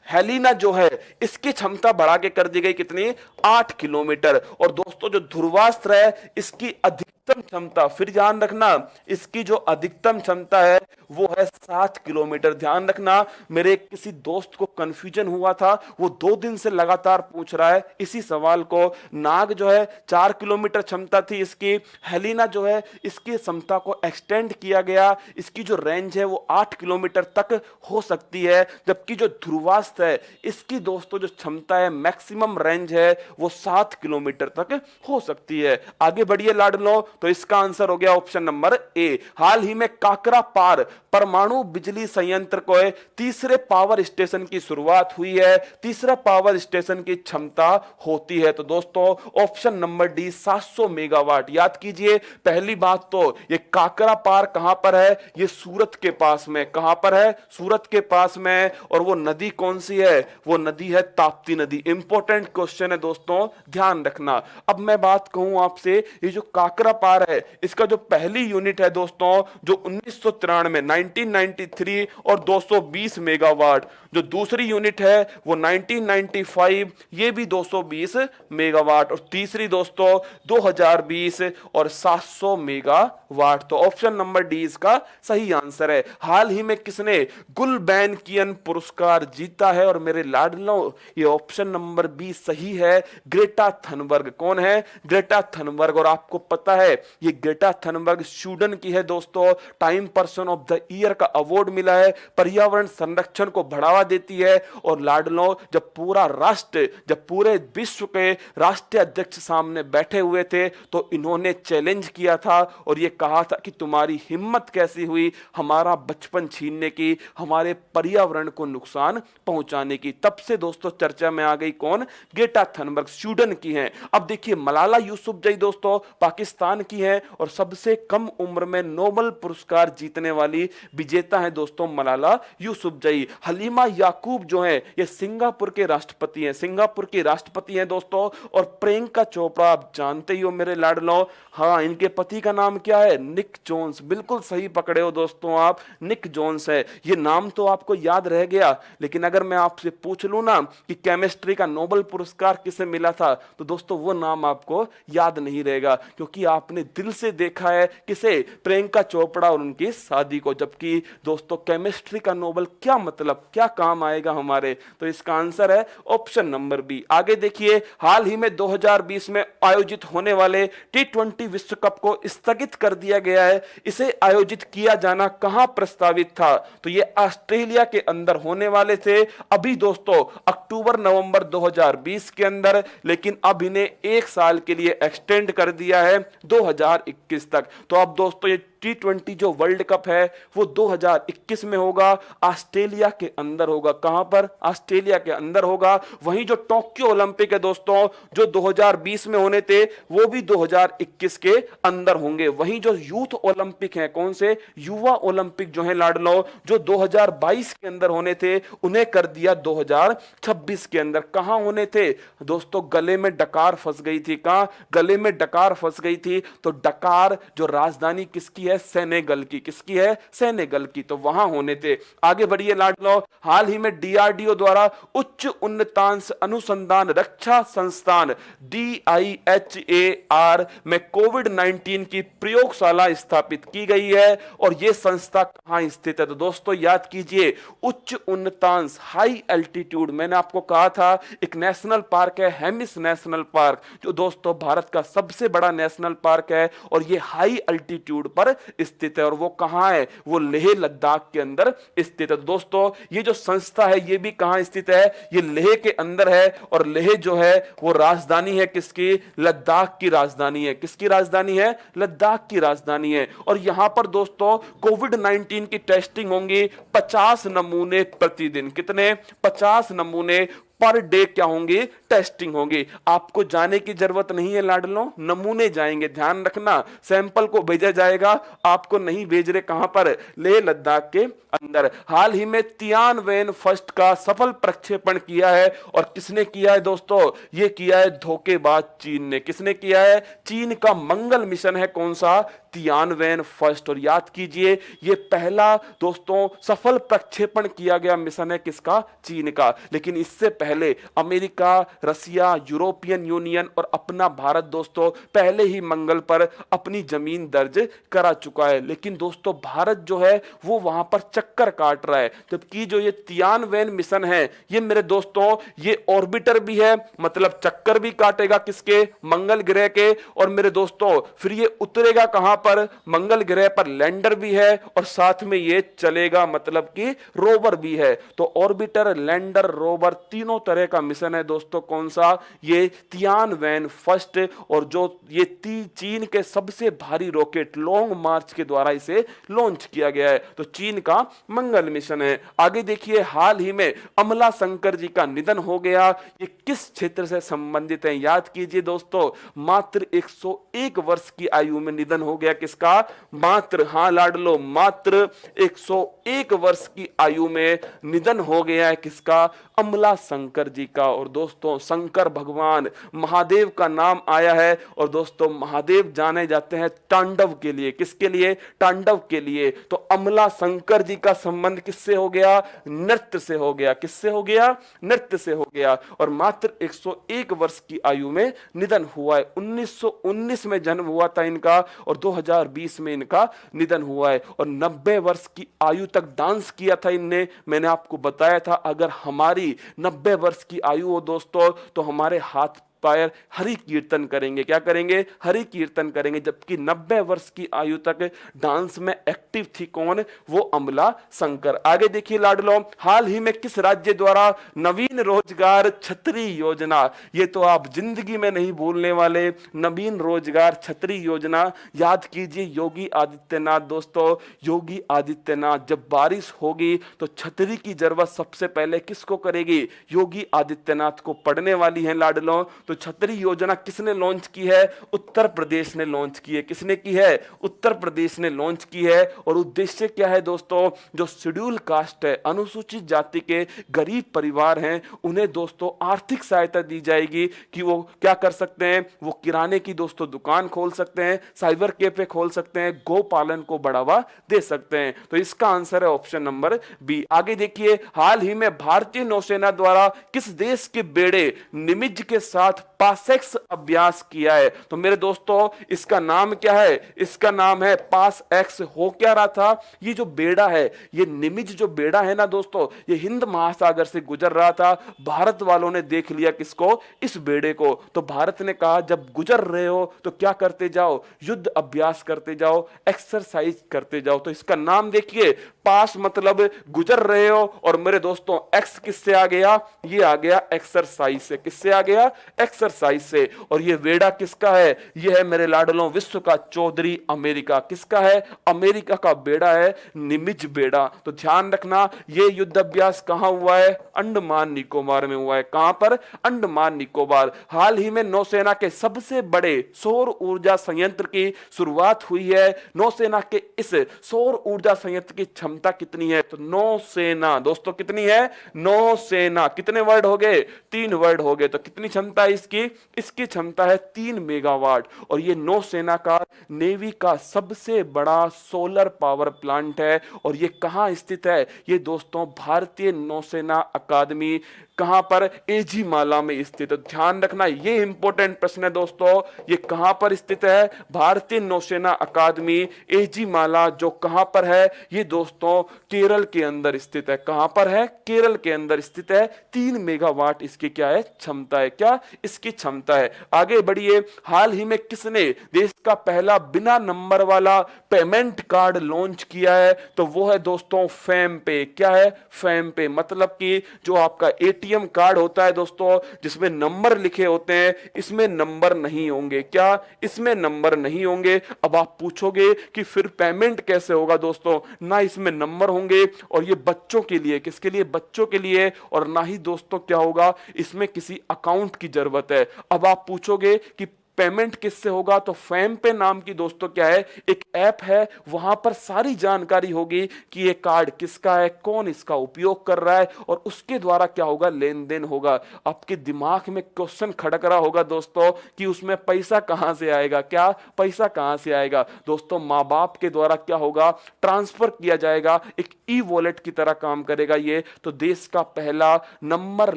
Speaker 1: हेलिना जो है इसकी क्षमता बढ़ा के कर दी गई कितनी? 8 किलोमीटर। और दोस्तों जो ध्रुवास्त्र है इसकी अधिकतम क्षमता, फिर ध्यान रखना, इसकी जो अधिकतम क्षमता है वो है 7 किलोमीटर। ध्यान रखना, मेरे किसी दोस्त को कंफ्यूजन हुआ था, वो 2 दिन से लगातार पूछ रहा है इसी सवाल को। नाग जो है 4 किलोमीटर क्षमता थी इसकी, हेलिना जो है इसकी क्षमता को एक्सटेंड किया गया, इसकी जो रेंज है वो 8 किलोमीटर तक हो सकती है। जबकि जो ध्रुवास्त्र है इसकी दोस्तों जो क्षमता है, मैक्सिमम रेंज है वो 7 किलोमीटर तक हो सकती है। आगे बढ़िए लाडलो, तो इसका आंसर हो गया ऑप्शन नंबर ए। हाल ही में काकरा पार परमाणु बिजली संयंत्र को तीसरे पावर स्टेशन की शुरुआत हुई है। तीसरा पावर स्टेशन की क्षमता होती है तो दोस्तों ऑप्शन नंबर डी 700 मेगावाट। याद कीजिए, पहली बात तो ये काकरा पार कहां पर है? ये सूरत के पास में। कहां पर है? सूरत के पास में। और वो नदी कौन सी है? वो नदी है ताप्ती नदी। इंपॉर्टेंट क्वेश्चन है दोस्तों, ध्यान रखना। अब मैं बात कहूं आपसे, ये जो काकरा पार है इसका जो पहली यूनिट है दोस्तों, जो 1993 1993 और 220 मेगावाट। जो दूसरी यूनिट है वो 1995, ये भी 220 मेगावाट। और तीसरी दोस्तों 2020 और 700 मेगावाट। तो ऑप्शन नंबर डी इसका सही आंसर है। हाल ही में किसने गुलबैनकियन पुरस्कार जीता है? और मेरे लाडलो ये ऑप्शन नंबर बी सही है, ग्रेटा थनबर्ग। कौन है? Greta Thunberg. और आपको पता है ये ग्रेटा थनबर्ग स्वीडन की है दोस्तों। Time person of the year का अवार्ड मिला है, पर्यावरण संरक्षण को बढ़ावा देती है। और लाडलो, जब पूरा राष्ट्र, जब पूरे विश्व के राष्ट्रीय अध्यक्ष सामने बैठे हुए थे तो इन्होंने चैलेंज किया था और ये कहा था कि तुम्हारी हिम्मत कैसी हुई हमारा बचपन छीनने की, हमारे पर्यावरण को नुकसान पहुंचाने की। तब से दोस्तों चर्चा में आ गई कौन? ग्रेटा थनबर्ग, स्वीडन की है। अब देखिए मलाला यूसुफजई दोस्तों पाकिस्तान की है और सबसे कम उम्र में नोबेल पुरस्कार जीतने वाली विजेता है दोस्तों मलाला यूसुफजई। हलीमा याकूब जो है ये सिंगापुर के राष्ट्रपति हैं, सिंगापुर के राष्ट्रपति हैं दोस्तों। और प्रियंका चोपड़ा आप जानते ही हो मेरे लाडलो, हाँ इनके पति का नाम क्या है? निक जोन्स। बिल्कुल सही पकड़े हो दोस्तों आप, निक जोन्स है। ये नाम तो आपको याद रह गया, लेकिन अगर मैं आपसे पूछ लूं ना कि केमिस्ट्री का नोबेल पुरस्कार किसे मिला था तो दोस्तों वो नाम आपको याद नहीं रहेगा, क्योंकि आपने दिल से देखा है किसे? प्रियंका चोपड़ा और उनकी शादी को। जबकि दोस्तों केमिस्ट्री का नोबेल क्या मतलब, क्या काम आएगा हमारे? तो इसका आंसर है ऑप्शन नंबर बी। आगे देखिए, हाल ही में 2020 में आयोजित होने वाले T20 विश्व कप को स्थगित कर दिया गया है। इसे आयोजित किया जाना कहां प्रस्तावित था? तो ये ऑस्ट्रेलिया के अंदर होने वाले थे अभी दोस्तों अक्टूबर नवंबर 2020 के अंदर, लेकिन अब इन्हें 1 साल के लिए एक्सटेंड कर दिया है 2021 तक। तो अब दोस्तों ये T20 जो वर्ल्ड कप है वो 2021 में होगा, ऑस्ट्रेलिया के अंदर होगा। कहां पर? ऑस्ट्रेलिया के अंदर होगा। वहीं जो टोक्यो ओलंपिक है दोस्तों जो 2020 में होने थे वो भी 2021 के अंदर होंगे। वहीं जो यूथ ओलंपिक है, कौन से? युवा ओलंपिक जो है लाडलो, जो 2022 के अंदर होने थे उन्हें कर दिया 2026 के अंदर। कहां होने थे दोस्तों? गले में डकार फंस गई थी। कहां? गले में डकार फंस गई थी। तो डकार जो राजधानी किसकी है? सेनेगल की। किसकी है? सेनेगल की। तो वहां होने थे। आगे बढ़िए लाडलो, हाल ही में डीआरडीओ द्वारा उच्च उन्नतांश अनुसंधान रक्षा संस्थान DIHAR में कोविड-19 की प्रयोगशाला स्थापित की गई है। और यह संस्था कहां स्थित है? तो दोस्तों याद कीजिए, उच्च उन्नतांश, हाई एल्टीट्यूड, मैंने आपको कहा था एक नेशनल पार्क है हेमिस नेशनल पार्क, जो दोस्तों भारत का सबसे बड़ा नेशनल पार्क है और यह हाई एल्टीट्यूड पर स्थित है। और वो कहां है? वो लेह लद्दाख के अंदर स्थित है। दोस्तों ये जो संस्था है ये भी कहां स्थित है? ये लेह के अंदर है। और लेह जो है वो राजधानी है किसकी? लद्दाख की राजधानी है। किसकी राजधानी है? लद्दाख की राजधानी है। और यहां पर दोस्तों कोविड-19 की टेस्टिंग होंगी 50 नमूने प्रतिदिन। कितने? 50 नमूने पर डे क्या होंगी, टेस्टिंग होगी। आपको जाने की जरूरत नहीं है लाडलो, नमूने जाएंगे, ध्यान रखना, सैंपल को भेजा जाएगा, आपको नहीं भेज रहे कहां पर, लेह लद्दाख के अंदर। हाल ही में तियानवेन फर्स्ट का सफल प्रक्षेपण किया है, और किसने किया है दोस्तों, ये किया है धोखेबाज चीन ने। किसने किया है, चीन का मंगल मिशन है, कौन सा, तियानवेन फर्स्ट। और याद कीजिए ये पहला दोस्तों सफल प्रक्षेपण किया गया मिशन है, किसका, चीन का। लेकिन इससे पहले अमेरिका, रसिया, यूरोपियन यूनियन और अपना भारत दोस्तों पहले ही मंगल पर अपनी जमीन दर्ज करा चुका है। लेकिन दोस्तों भारत जो है वो वहां पर चक्कर काट रहा है, जबकि जो ये तियानवेन मिशन है ये मेरे दोस्तों ये ऑर्बिटर भी है, मतलब चक्कर भी काटेगा किसके, मंगल ग्रह के। और मेरे दोस्तों फिर ये उतरेगा कहां पर, मंगल ग्रह पर, लैंडर भी है और साथ में ये चलेगा, मतलब कि रोवर भी है। तो ऑर्बिटर, लैंडर, रोवर तीनों तरह का मिशन है दोस्तों, कौन सा, ये तियानवेन फर्स्ट। और जो ये चीन के सबसे भारी रॉकेट लॉन्ग मार्च के द्वारा इसे लॉन्च किया गया है, तो चीन का मंगल मिशन है। आगे देखिए, हाल ही में अमला शंकर जी का निधन हो गया। ये किस क्षेत्र से संबंधित है, याद कीजिए दोस्तों, मात्र 101 वर्ष की आयु में निधन हो गया, किसका, मात्र, हाँ लाडलो, मात्र 101 वर्ष की आयु में निधन हो गया है, किसका, अमला शंकर जी का। और दोस्तों शंकर भगवान महादेव का नाम आया है, और दोस्तों महादेव जाने जाते हैं तांडव के लिए, किसके लिए, तांडव के लिए। तो अमला शंकर जी का संबंध किससे हो गया, नृत्य से हो गया, किससे हो गया, नृत्य से हो गया। और मात्र 101 वर्ष की आयु में निधन हुआ है। 1919 में जन्म हुआ था इनका, और 2020 में इनका निधन हुआ है। और 90 वर्ष की आयु तक डांस किया था इनने। मैंने आपको बताया था अगर हमारी 90 वर्ष की आयु हो दोस्तों तो हमारे हाथ पैर हरि कीर्तन करेंगे, क्या करेंगे, हरि कीर्तन करेंगे। जबकि 90 वर्ष की आयु तक डांस में एक्टिव थी कौन, वो अमला शंकर। आगे देखिए लाडलो, हाल ही में किस राज्य द्वारा नवीन रोजगार छतरी योजना, ये तो आप जिंदगी में नहीं भूलने वाले, नवीन रोजगार छतरी योजना। याद कीजिए योगी आदित्यनाथ दोस्तों, योगी आदित्यनाथ, जब बारिश होगी तो छतरी की जरूरत सबसे पहले किसको करेगी, योगी आदित्यनाथ को पड़ने वाली है लाडलो। तो छतरी योजना किसने लॉन्च की है, उत्तर प्रदेश ने लॉन्च की है। किसने की है, उत्तर प्रदेश ने लॉन्च की है। और उद्देश्य क्या है दोस्तों, जो शेड्यूल कास्ट है, अनुसूचित जाति के गरीब परिवार हैं, उन्हें दोस्तों आर्थिक सहायता दी जाएगी कि वो क्या कर सकते हैं, वो किराने की दोस्तों दुकान खोल सकते हैं, साइबर कैफे खोल सकते हैं, गौ पालन को बढ़ावा दे सकते हैं। तो इसका आंसर है ऑप्शन नंबर बी। आगे देखिए, हाल ही में भारतीय नौसेना द्वारा किस देश के बेड़े निमिज के साथ पासेक्स अभ्यास किया है। तो मेरे दोस्तों इसका नाम क्या है, इसका नाम है पास एक्स। हो क्या रहा था, ये जो बेड़ा है, ये निमिज जो बेड़ा है ना दोस्तों, ये हिंद महासागर से गुजर रहा था। भारत वालों ने देख लिया किसको, इस बेड़े को। तो भारत ने कहा जब गुजर रहे हो तो क्या करते जाओ, युद्ध अभ्यास करते जाओ, एक्सरसाइज करते जाओ। तो इसका नाम देखिए, पास मतलब गुजर रहे हो, और मेरे दोस्तों एक्स किससे आ गया, ये आ गया एक्सरसाइज से। किससे आ गया, एक्सरसाइज से। और ये बेड़ा किसका है, ये है मेरे लाडलों विश्व का चौधरी अमेरिका। किसका है, अमेरिका का बेड़ा है, निमिज बेड़ा। तो ध्यान रखना, ये युद्ध अभ्यास कहां हुआ है, अंडमान निकोबार में हुआ है। कहां पर, अंडमान निकोबार। हाल ही में नौसेना के सबसे बड़े सौर ऊर्जा संयंत्र की शुरुआत हुई है। नौसेना के इस सौर ऊर्जा संयंत्र की क्षमता कितनी है, तो नौसेना दोस्तों कितनी है, नौसेना। कितने वर्ड हो गए, 3 वर्ड हो गए। तो कितनी क्षमता है इसकी, इसकी क्षमता है 3 मेगावाट। और ये नौसेना का नेवी का सबसे बड़ा सोलर पावर प्लांट है। और ये कहां स्थित है, ये दोस्तों भारतीय नौसेना अकादमी, कहां पर, एजीमाला में स्थित है। ध्यान रखना, ये इंपॉर्टेंट प्रश्न है दोस्तों, ये कहां पर स्थित है, भारतीय नौसेना अकादमी एजीमाला, जो कहां पर है, ये दोस्तों केरल के अंदर स्थित है। कहां पर है, केरल के अंदर स्थित है। 3 मेगावाट इसकी क्या है, क्षमता है। क्या इसकी क्षमता है। आगे बढ़िए, हाल ही में किसने देश का पहला बिना नंबर वाला पेमेंट कार्ड लॉन्च किया है, तो वो है दोस्तों फेम पे। क्या है, फेम पे, मतलब कि जो आपका एटीएम एटीएम कार्ड होता है दोस्तों जिसमें नंबर लिखे होते हैं, इसमें नंबर नहीं होंगे। क्या इसमें नंबर नहीं होंगे? अब आप पूछोगे कि फिर पेमेंट कैसे होगा दोस्तों, ना इसमें नंबर होंगे, और ये बच्चों के लिए, किसके लिए? बच्चों के लिए। और ना ही दोस्तों क्या होगा, इसमें किसी अकाउंट की जरूरत है। अब आप पूछोगे कि पेमेंट किससे होगा, तो फैम पे नाम की दोस्तों क्या है, एक ऐप है, वहां पर सारी जानकारी होगी कि ये कार्ड किसका है, कौन इसका उपयोग कर रहा है, और उसके द्वारा क्या होगा, लेन देन होगा। आपके दिमाग में क्वेश्चन खड़क रहा होगा दोस्तों कि उसमें पैसा कहां से आएगा। क्या पैसा कहां से आएगा दोस्तों? माँ बाप के द्वारा क्या होगा, ट्रांसफर किया जाएगा, एक ई वॉलेट की तरह काम करेगा ये। तो देश का पहला नंबर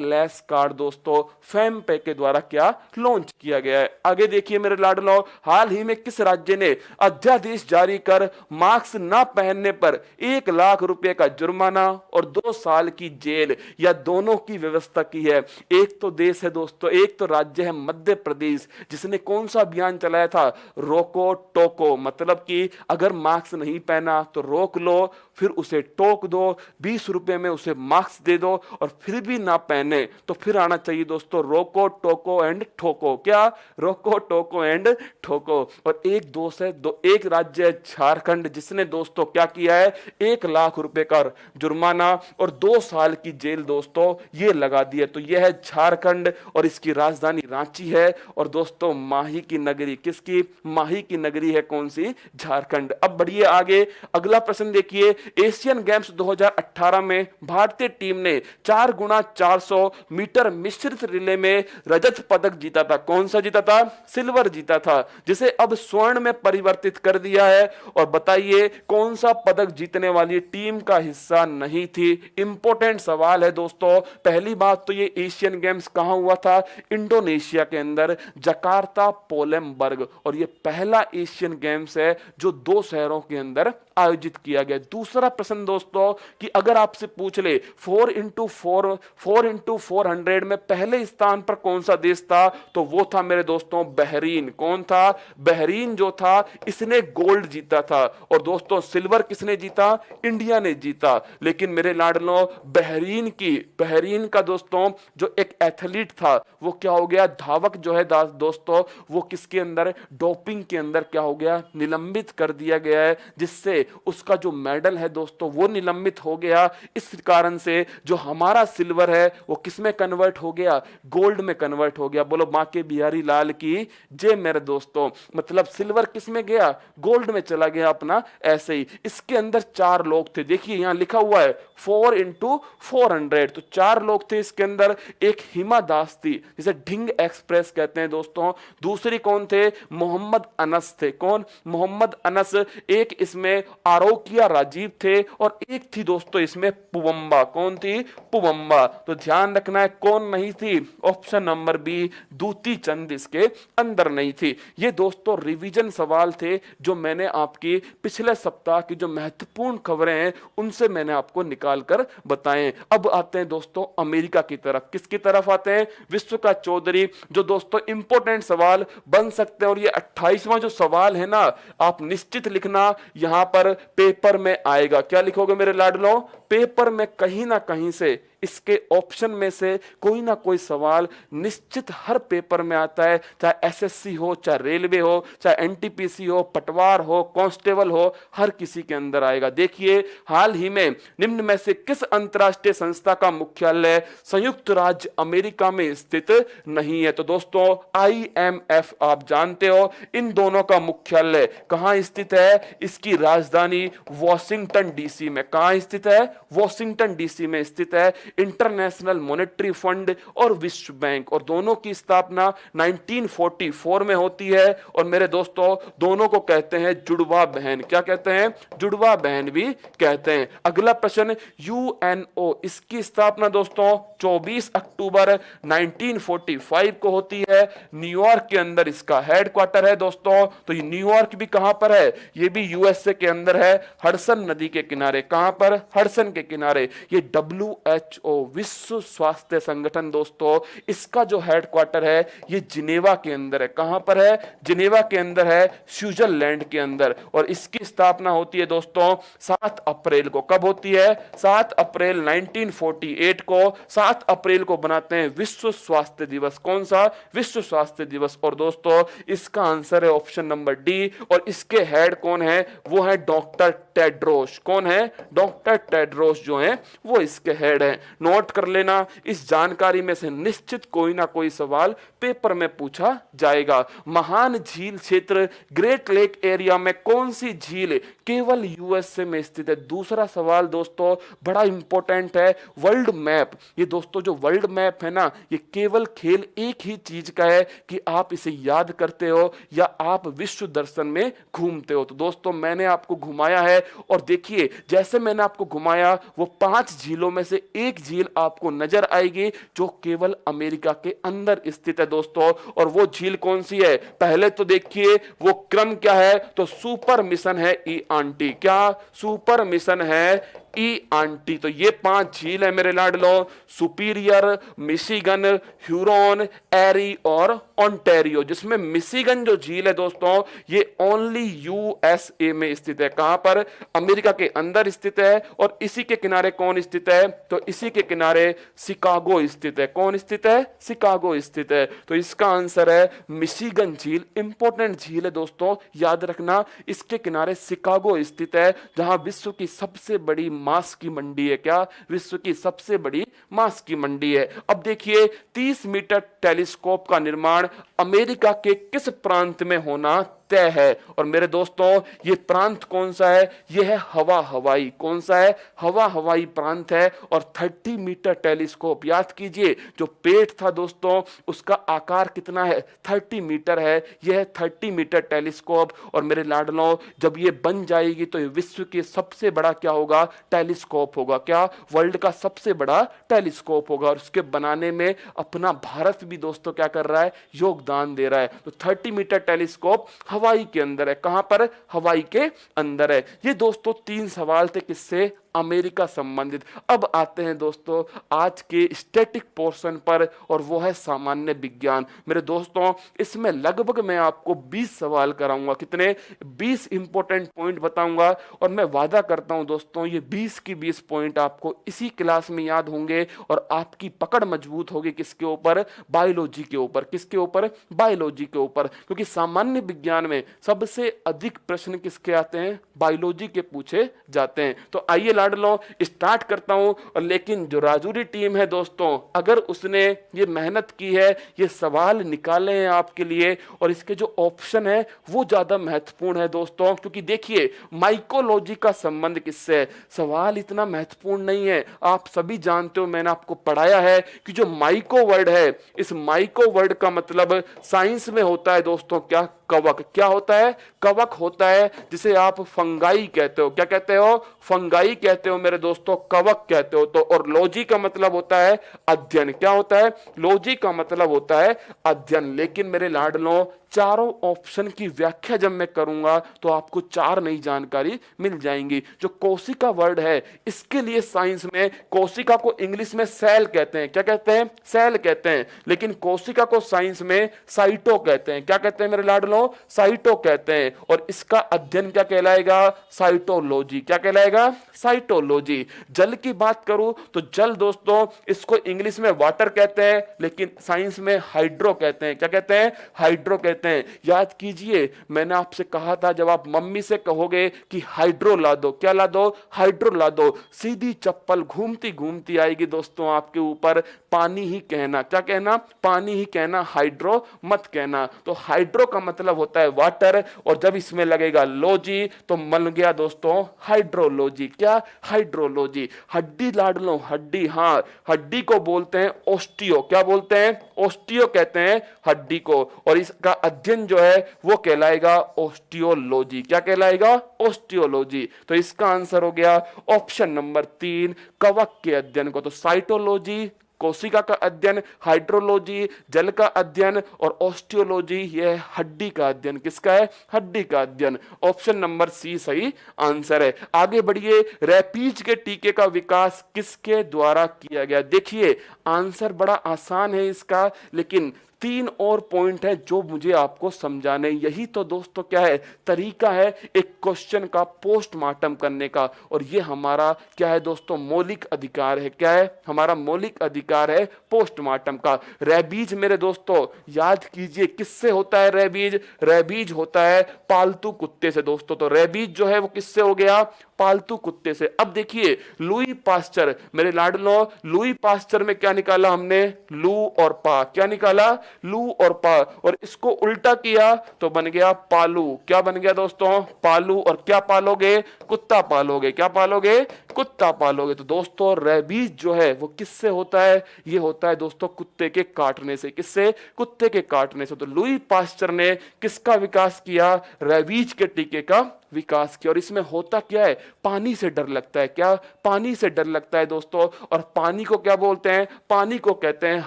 Speaker 1: लेस कार्ड दोस्तों फैम पे के द्वारा क्या लॉन्च किया गया है। आगे देखिए मेरे लाडलो, हाल ही में किस राज्य ने अध्यादेश जारी कर मास्क न पहनने पर 1 लाख रुपए का जुर्माना और 2 साल की जेल या दोनों की व्यवस्था की है? एक तो देश है दोस्तों, एक तो राज्य है मध्य प्रदेश, जिसने कौन सा अभियान चलाया था, रोको टोको। मतलब कि अगर मास्क नहीं पहना तो रोक लो, फिर उसे टोक दो, 20 रुपए में उसे मास्क दे दो, और फिर भी ना पहने तो फिर आना चाहिए दोस्तों रोको टोको एंड ठोको। क्या? रोको टोको एंड ठोको। और एक दोस्त है, एक राज्य है झारखंड, जिसने दोस्तों क्या किया है, 1 लाख रुपए का जुर्माना और 2 साल की जेल दोस्तों ये लगा दी है। तो यह है झारखंड और इसकी राजधानी रांची है। और दोस्तों माही की नगरी, किसकी? माही की नगरी है कौन सी? झारखंड। अब बढ़िए आगे, अगला प्रश्न देखिए, एशियन गेम्स 2018 में भारतीय टीम ने 4x400 मीटर मिश्रित रिले में रजत पदक जीता था। कौन सा जीता था? सिल्वर जीता था, जिसे अब स्वर्ण में परिवर्तित कर दिया है। और बताइए कौन सा पदक जीतने वाली टीम का हिस्सा नहीं थी? इंपॉर्टेंट सवाल है दोस्तों। पहली बात तो ये एशियन गेम्स कहां हुआ था? इंडोनेशिया के अंदर, जकार्ता पोलेमबर्ग। और ये पहला एशियन गेम्स है जो 2 शहरों के अंदर आयोजित किया गया। दूसरा प्रश्न दोस्तों कि अगर आपसे पूछ ले 4x400 में पहले स्थान पर कौन सा देश था, तो वो था मेरे दोस्तों बहरीन। कौन था? बहरीन जो था इसने गोल्ड जीता था। और दोस्तों सिल्वर किसने जीता? इंडिया ने जीता। लेकिन मेरे लाडलों, बहरीन का दोस्तों जो एक एथलीट था वो क्या हो गया, धावक जो है दोस्तों, वो किसके अंदर, डोपिंग के अंदर क्या हो गया, निलंबित कर दिया गया है, जिससे उसका जो मेडल है दोस्तों वो निलंबित हो गया। इस कारण से जो हमारा सिल्वर है वो किसमें कन्वर्ट हो गया, गोल्ड में कन्वर्ट हो गया। बोलो बांके बिहारी लाल की जय मेरे दोस्तों। मतलब सिल्वर किसमें गया, गोल्ड में चला गया अपना। ऐसे ही इसके अंदर 4 लोग थे, देखिए यहां लिखा हुआ है 4x400, तो 4 लोग थे इसके अंदर। एक हिमा दास थी, जिसे ढिंग एक्सप्रेस कहते हैं दोस्तों। दूसरी कौन थे, मोहम्मद अनस थे। कौन, मोहम्मद अनस। एक इसमें आरोकिया राजीव थे, और एक थी दोस्तों इसमें पुवम्बा। कौन थी, पुवम्बा। तो ध्यान रखना है कौन नहीं थी, ऑप्शन नंबर बी, दूती चंद इसके अंदर नहीं थी। ये दोस्तों रिवीजन सवाल थे जो मैंने आपकी पिछले सप्ताह की जो महत्वपूर्ण खबरें हैं उनसे मैंने आपको निकाल कर बताएं। अब आते हैं दोस्तों अमेरिका की तरफ। किसकी तरफ आते हैं, विश्व का चौधरी, जो दोस्तों इंपॉर्टेंट सवाल बन सकते हैं। और ये 28वां जो सवाल है ना, आप निश्चित लिखना, यहां पर पेपर में आएगा। क्या लिखोगे मेरे लाडलो, पेपर में कहीं ना कहीं से इसके ऑप्शन में से कोई ना कोई सवाल निश्चित हर पेपर में आता है, चाहे एसएससी हो, चाहे रेलवे हो, चाहे एनटीपीसी हो, पटवार हो, कांस्टेबल हो, हर किसी के अंदर आएगा। देखिए हाल ही में निम्न में से किस अंतरराष्ट्रीय संस्था का मुख्यालय संयुक्त राज्य अमेरिका में स्थित नहीं है? तो दोस्तों IMF आप जानते हो, इन दोनों का मुख्यालय कहां स्थित है? इसकी राजधानी वॉशिंगटन डीसी में। कहां स्थित है? वॉशिंगटन डीसी में स्थित है। इंटरनेशनल मॉनेटरी फंड और विश्व बैंक, और दोनों की स्थापना 1944 में होती है। और मेरे दोस्तों दोनों को कहते हैं जुड़वा बहन। क्या कहते हैं? जुड़वा बहन भी कहते हैं। अगला प्रश्न, UNO, इसकी स्थापना दोस्तों 24 अक्टूबर 1945 को होती है। न्यूयॉर्क के अंदर इसका हेडक्वार्टर है दोस्तों। तो ये न्यूयॉर्क भी कहां पर है? ये भी यूएसए के अंदर है, हडसन नदी के किनारे। कहां पर? हडसन के किनारे। ये WHO WHO विश्व स्वास्थ्य संगठन दोस्तों, इसका जो हेडक्वार्टर है ये जिनेवा के अंदर है। कहां पर है? जिनेवा के अंदर है, स्विट्जरलैंड के अंदर। और इसकी स्थापना होती है दोस्तों 7 अप्रैल को। कब होती है? 7 अप्रैल 1948 को। 7 अप्रैल को बनाते हैं विश्व स्वास्थ्य दिवस। कौन सा? विश्व स्वास्थ्य दिवस। और दोस्तों इसका आंसर है ऑप्शन नंबर डी। और इसके हेड कौन है? वो है डॉक्टर टेड्रोस। कौन है? डॉक्टर टेड्रोस जो है वो इसके हेड है। नोट कर लेना, इस जानकारी में से निश्चित कोई ना कोई सवाल पेपर में पूछा जाएगा। महान झील क्षेत्र ग्रेट लेक एरिया में कौन सी झील केवल यूएसए में स्थित है? दूसरा सवाल दोस्तों बड़ा इंपॉर्टेंट है, वर्ल्ड मैप। ये दोस्तों जो वर्ल्ड मैप है ना, ये केवल खेल एक ही चीज का है कि आप इसे याद करते हो या आप विश्व दर्शन में घूमते हो। तो दोस्तों मैंने आपको घुमाया है और देखिए जैसे मैंने आपको घुमाया वो 5 झीलों में से एक झील आपको नजर आएगी जो केवल अमेरिका के अंदर स्थित है दोस्तों। और वो झील कौन सी है? पहले तो देखिए वो क्रम क्या है, तो सुपर मिशन है ई आंटी। क्या? सुपर मिशन है ई आंटी। तो ये 5 झील है मेरे लाडलो, सुपीरियर, मिशिगन, ह्यूरॉन, एरी और ओंटारियो। जिसमें मिशिगन जो झील है दोस्तों ये ओनली यूएसए में स्थित है। कहां पर? अमेरिका के अंदर स्थित है। और इसी के किनारे कौन स्थित है? तो इसी के किनारे शिकागो स्थित है। कौन स्थित है? शिकागो स्थित है। तो इसका आंसर है मिशिगन झील। इंपॉर्टेंट झील है दोस्तों, याद रखना। इसके किनारे शिकागो स्थित है जहां विश्व की सबसे बड़ी मांस की मंडी है। क्या? विश्व की सबसे बड़ी मांस की मंडी है। अब देखिए 30 मीटर टेलीस्कोप का निर्माण अमेरिका के किस प्रांत में होना तय है? और मेरे दोस्तों ये प्रांत कौन सा है? ये है हवा हवाई। कौन सा है? हवा हवाई प्रांत है। और 30 मीटर टेलीस्कोप, याद कीजिए जो पेट था दोस्तों उसका आकार कितना है? 30 मीटर है। यह है 30 मीटर टेलीस्कोप। और मेरे लाडलों जब ये बन जाएगी तो ये विश्व के सबसे बड़ा क्या होगा? टेलीस्कोप होगा। क्या? वर्ल्ड का सबसे बड़ा टेलीस्कोप होगा। और उसके बनाने में अपना भारत भी दोस्तों क्या कर रहा है? योगदान दे रहा है। तो 30 मीटर टेलीस्कोप हवाई के अंदर है। कहां पर? हवाई के अंदर है। ये दोस्तों 3 सवाल थे किससे? अमेरिका संबंधित। अब आते हैं दोस्तों आज के स्टैटिक पोर्शन पर और वो है सामान्य विज्ञान। मेरे दोस्तों इसमें लगभग मैं आपको 20 सवाल कराऊंगा। कितने? 20 इंपॉर्टेंट पॉइंट बताऊंगा। और मैं वादा करता हूं दोस्तों ये 20 की 20 पॉइंट आपको इसी क्लास में याद होंगे और आपकी पकड़ मजबूत होगी। किसके ऊपर? बायोलॉजी के ऊपर। किसके ऊपर? बायोलॉजी के ऊपर। क्योंकि सामान्य विज्ञान में सबसे अधिक प्रश्न किसके आते हैं? बायोलॉजी के पूछे जाते हैं। तो आइए लाडलो स्टार्ट करता हूं। और लेकिन जो राजूरी टीम है दोस्तों अगर उसने ये मेहनत की है, ये सवाल निकाले हैं आपके लिए और इसके जो ऑप्शन है वो ज्यादा महत्वपूर्ण है दोस्तों। क्योंकि देखिए माइकोलॉजी का संबंध किससे है? सवाल इतना महत्वपूर्ण नहीं है। आप सभी जानते हो, मैंने आपको पढ़ाया है कि जो माइको वर्ड है, इस माइको वर्ड का मतलब साइंस में होता है दोस्तों क्या? कवक। क्या होता है? कवक होता है, जिसे आप फंगाई कहते हो। क्या कहते हो? फंगाई कहते हो मेरे दोस्तों, कवक कहते हो। तो और लॉजी का मतलब होता है अध्ययन। क्या होता है? लॉजी का मतलब होता है अध्ययन। लेकिन मेरे लाडलों चारों ऑप्शन की व्याख्या जब मैं करूंगा तो आपको 4 नई जानकारी मिल जाएंगी। जो कोशिका वर्ड है इसके लिए साइंस में कोशिका को इंग्लिश में सेल कहते हैं। क्या कहते हैं? सेल कहते हैं। लेकिन कोशिका को साइंस में साइटो कहते हैं। क्या कहते हैं मेरे लाडलों? साइटो कहते हैं। और इसका अध्ययन क्या कहलाएगा? साइटोलॉजी। क्या कहलाएगा? साइटोलॉजी। जल की बात करूं तो जल दोस्तों इसको इंग्लिश में वाटर कहते हैं लेकिन साइंस में हाइड्रो कहते हैं। क्या कहते हैं? हाइड्रो कहते हैं। याद कीजिए मैंने आपसे कहा था जब आप मम्मी से कहोगे कि हाइड्रो ला दो, क्या ला दो? हाइड्रो ला दो, सीधी चप्पल घूमती घूमती आएगी दोस्तों आपके ऊपर। पानी ही कहना। क्या कहना? पानी ही कहना, हाइड्रो मत कहना। तो हाइड्रो का मतलब होता है वाटर और जब इसमें लगेगा लॉजी तो मन गया दोस्तों हाइड्रोलॉजी। क्या? हाइड्रोलॉजी। हड्डी लाडलो, हड्डी। हाँ, हड्डी को बोलते हैं ओस्टियो। क्या बोलते हैं? ओस्टियो कहते हैं हड्डी को। और इसका अध्ययन जो है वो कहलाएगा ओस्टियोलॉजी। क्या कहलाएगा? ओस्टियोलॉजी। तो इसका आंसर हो गया ऑप्शन नंबर 3, कवक के अध्ययन को। तो साइटोलॉजी, कोशिका का अध्ययन, हाइड्रोलॉजी जल का अध्ययन, और ऑस्टियोलॉजी यह हड्डी का अध्ययन। किसका है? हड्डी का अध्ययन। ऑप्शन नंबर सी सही आंसर है। आगे बढ़िए, रेपीज के टीके का विकास किसके द्वारा किया गया? देखिए आंसर बड़ा आसान है इसका, लेकिन 3 और पॉइंट है जो मुझे आपको समझाने। यही तो दोस्तों क्या है? तरीका है एक क्वेश्चन का पोस्टमार्टम करने का, और ये हमारा क्या है दोस्तों? मौलिक अधिकार है। क्या है? हमारा मौलिक अधिकार है पोस्टमार्टम का। रेबीज मेरे दोस्तों याद कीजिए किससे होता है? रेबीज, रेबीज होता है पालतू कुत्ते से दोस्तों। तो रेबीज जो है वो किससे हो गया? पालतू कुत्ते से। अब देखिए लुई पास्चर, मेरे लाडलो, लुई पास्चर में क्या निकाला हमने? लू और पा। क्या निकाला? लू और पा, और इसको उल्टा किया तो बन गया पालू। क्या बन गया दोस्तों? पालू। और क्या पालोगे? कुत्ता पालोगे। क्या पालोगे? कुत्ता पालोगे। तो दोस्तों रेबीज जो है वो किससे होता है? ये होता है दोस्तों कुत्ते के काटने से। किससे? कुत्ते के काटने से। तो लुई पास्चर ने किसका विकास किया? रेबीज के टीके का विकास किया। और इसमें होता क्या है? पानी से डर लगता है। क्या? पानी से डर लगता है दोस्तों। और पानी को क्या बोलते हैं? पानी को कहते हैं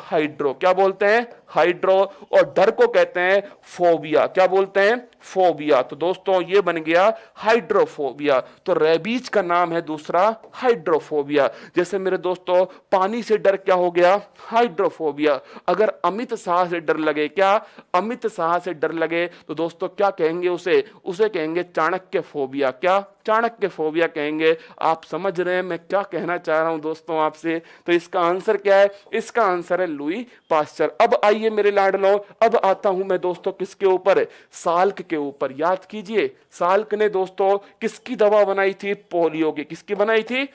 Speaker 1: हाइड्रो। क्या बोलते हैं? हाइड्रो। और डर को कहते हैं फोबिया। क्या बोलते हैं? फोबिया। तो दोस्तों ये बन गया हाइड्रोफोबिया। तो रेबीज का नाम है दूसरा हाइड्रोफोबिया। जैसे मेरे दोस्तों पानी से डर क्या हो गया? हाइड्रोफोबिया। अगर अमित शाह से डर लगे, क्या? अमित शाह से डर लगे तो दोस्तों क्या कहेंगे उसे? उसे कहेंगे चाणक्य फोबिया। क्या? चाणक्य फोबिया कहेंगे। आप समझ रहे हैं मैं क्या कहना चाह रहा हूं दोस्तों आपसे? तो इसका आंसर क्या है? इसका आंसर है लुई पास्चर। अब आइए मेरे लाडलो, अब आता हूं मैं दोस्तों किसके ऊपर? साल्क के ऊपर। याद कीजिए साल्क ने दोस्तों किसकी दवा बनाई थी? पोलियो की। किसकी बनाई थी?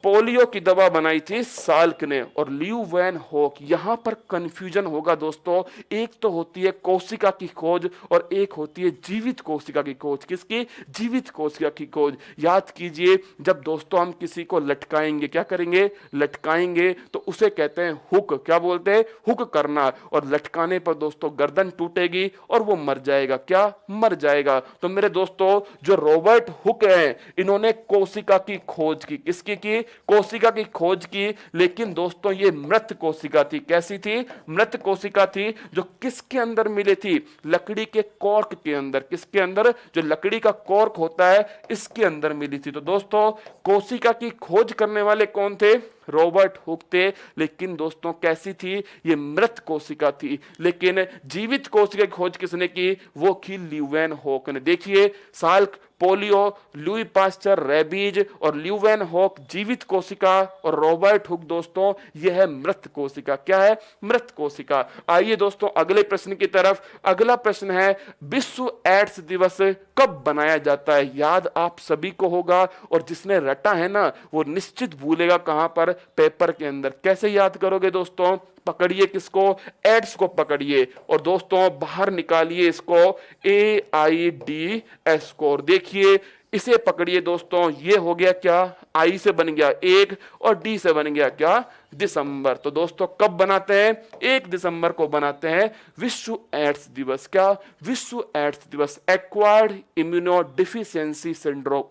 Speaker 1: पोलियो की दवा बनाई थी साल्क ने। और ल्यू वैन होक, यहां पर कंफ्यूजन होगा दोस्तों। एक तो होती है कोशिका की खोज और एक होती है जीवित कोशिका की खोज। किसकी? जीवित कोशिका की खोज। याद कीजिए जब दोस्तों हम किसी को लटकाएंगे, क्या करेंगे? लटकाएंगे तो उसे कहते हैं हुक। क्या बोलते हैं? हुक करना। और लटकाने पर दोस्तों गर्दन टूटेगी और वो मर जाएगा। क्या? मर जाएगा। तो मेरे दोस्तों जो रॉबर्ट हुक हैं इन्होंने कोशिका की खोज की। किसकी की? कोशिका की खोज की। लेकिन दोस्तों ये मृत कोशिका थी। कैसी थी? मृत कोशिका थी। जो किसके अंदर मिली थी? लकड़ी के कॉर्क के अंदर। किसके अंदर? जो लकड़ी का कॉर्क होता है इसके अंदर मिली थी। तो दोस्तों कोशिका की खोज करने वाले कौन थे? रॉबर्ट हुक थे। लेकिन दोस्तों कैसी थी? ये मृत कोशिका थी। लेकिन जीवित कोशिका की खोज किसने की? वो की ल्यूवेन हॉक ने। देखिए Salk, polio, Louis Pasteur rabies और ल्यूवेन हॉक जीवित कोशिका, और रॉबर्ट हुक दोस्तों यह है मृत कोशिका। क्या है? मृत कोशिका। आइए दोस्तों अगले प्रश्न की तरफ। अगला प्रश्न है विश्व एड्स दिवस कब बनाया जाता है? याद आप सभी को होगा, और जिसने रटा है ना वो निश्चित भूलेगा। कहां पर? पेपर के अंदर। कैसे याद करोगे दोस्तों? पकड़िए किसको? एड्स को पकड़िए और दोस्तों बाहर निकालिए इसको, AIDS को। और देखिए इसे पकड़िए दोस्तों, ये हो गया क्या? आई से बन गया 1 और डी से बन गया क्या? दिसंबर। तो दोस्तों कब बनाते हैं? 1 दिसंबर को बनाते हैं विश्व एड्स दिवस। क्या? विश्व एड्स दिवस। एक्वायर्ड इम्यूनो डिफिशियंसी सिंड्रोम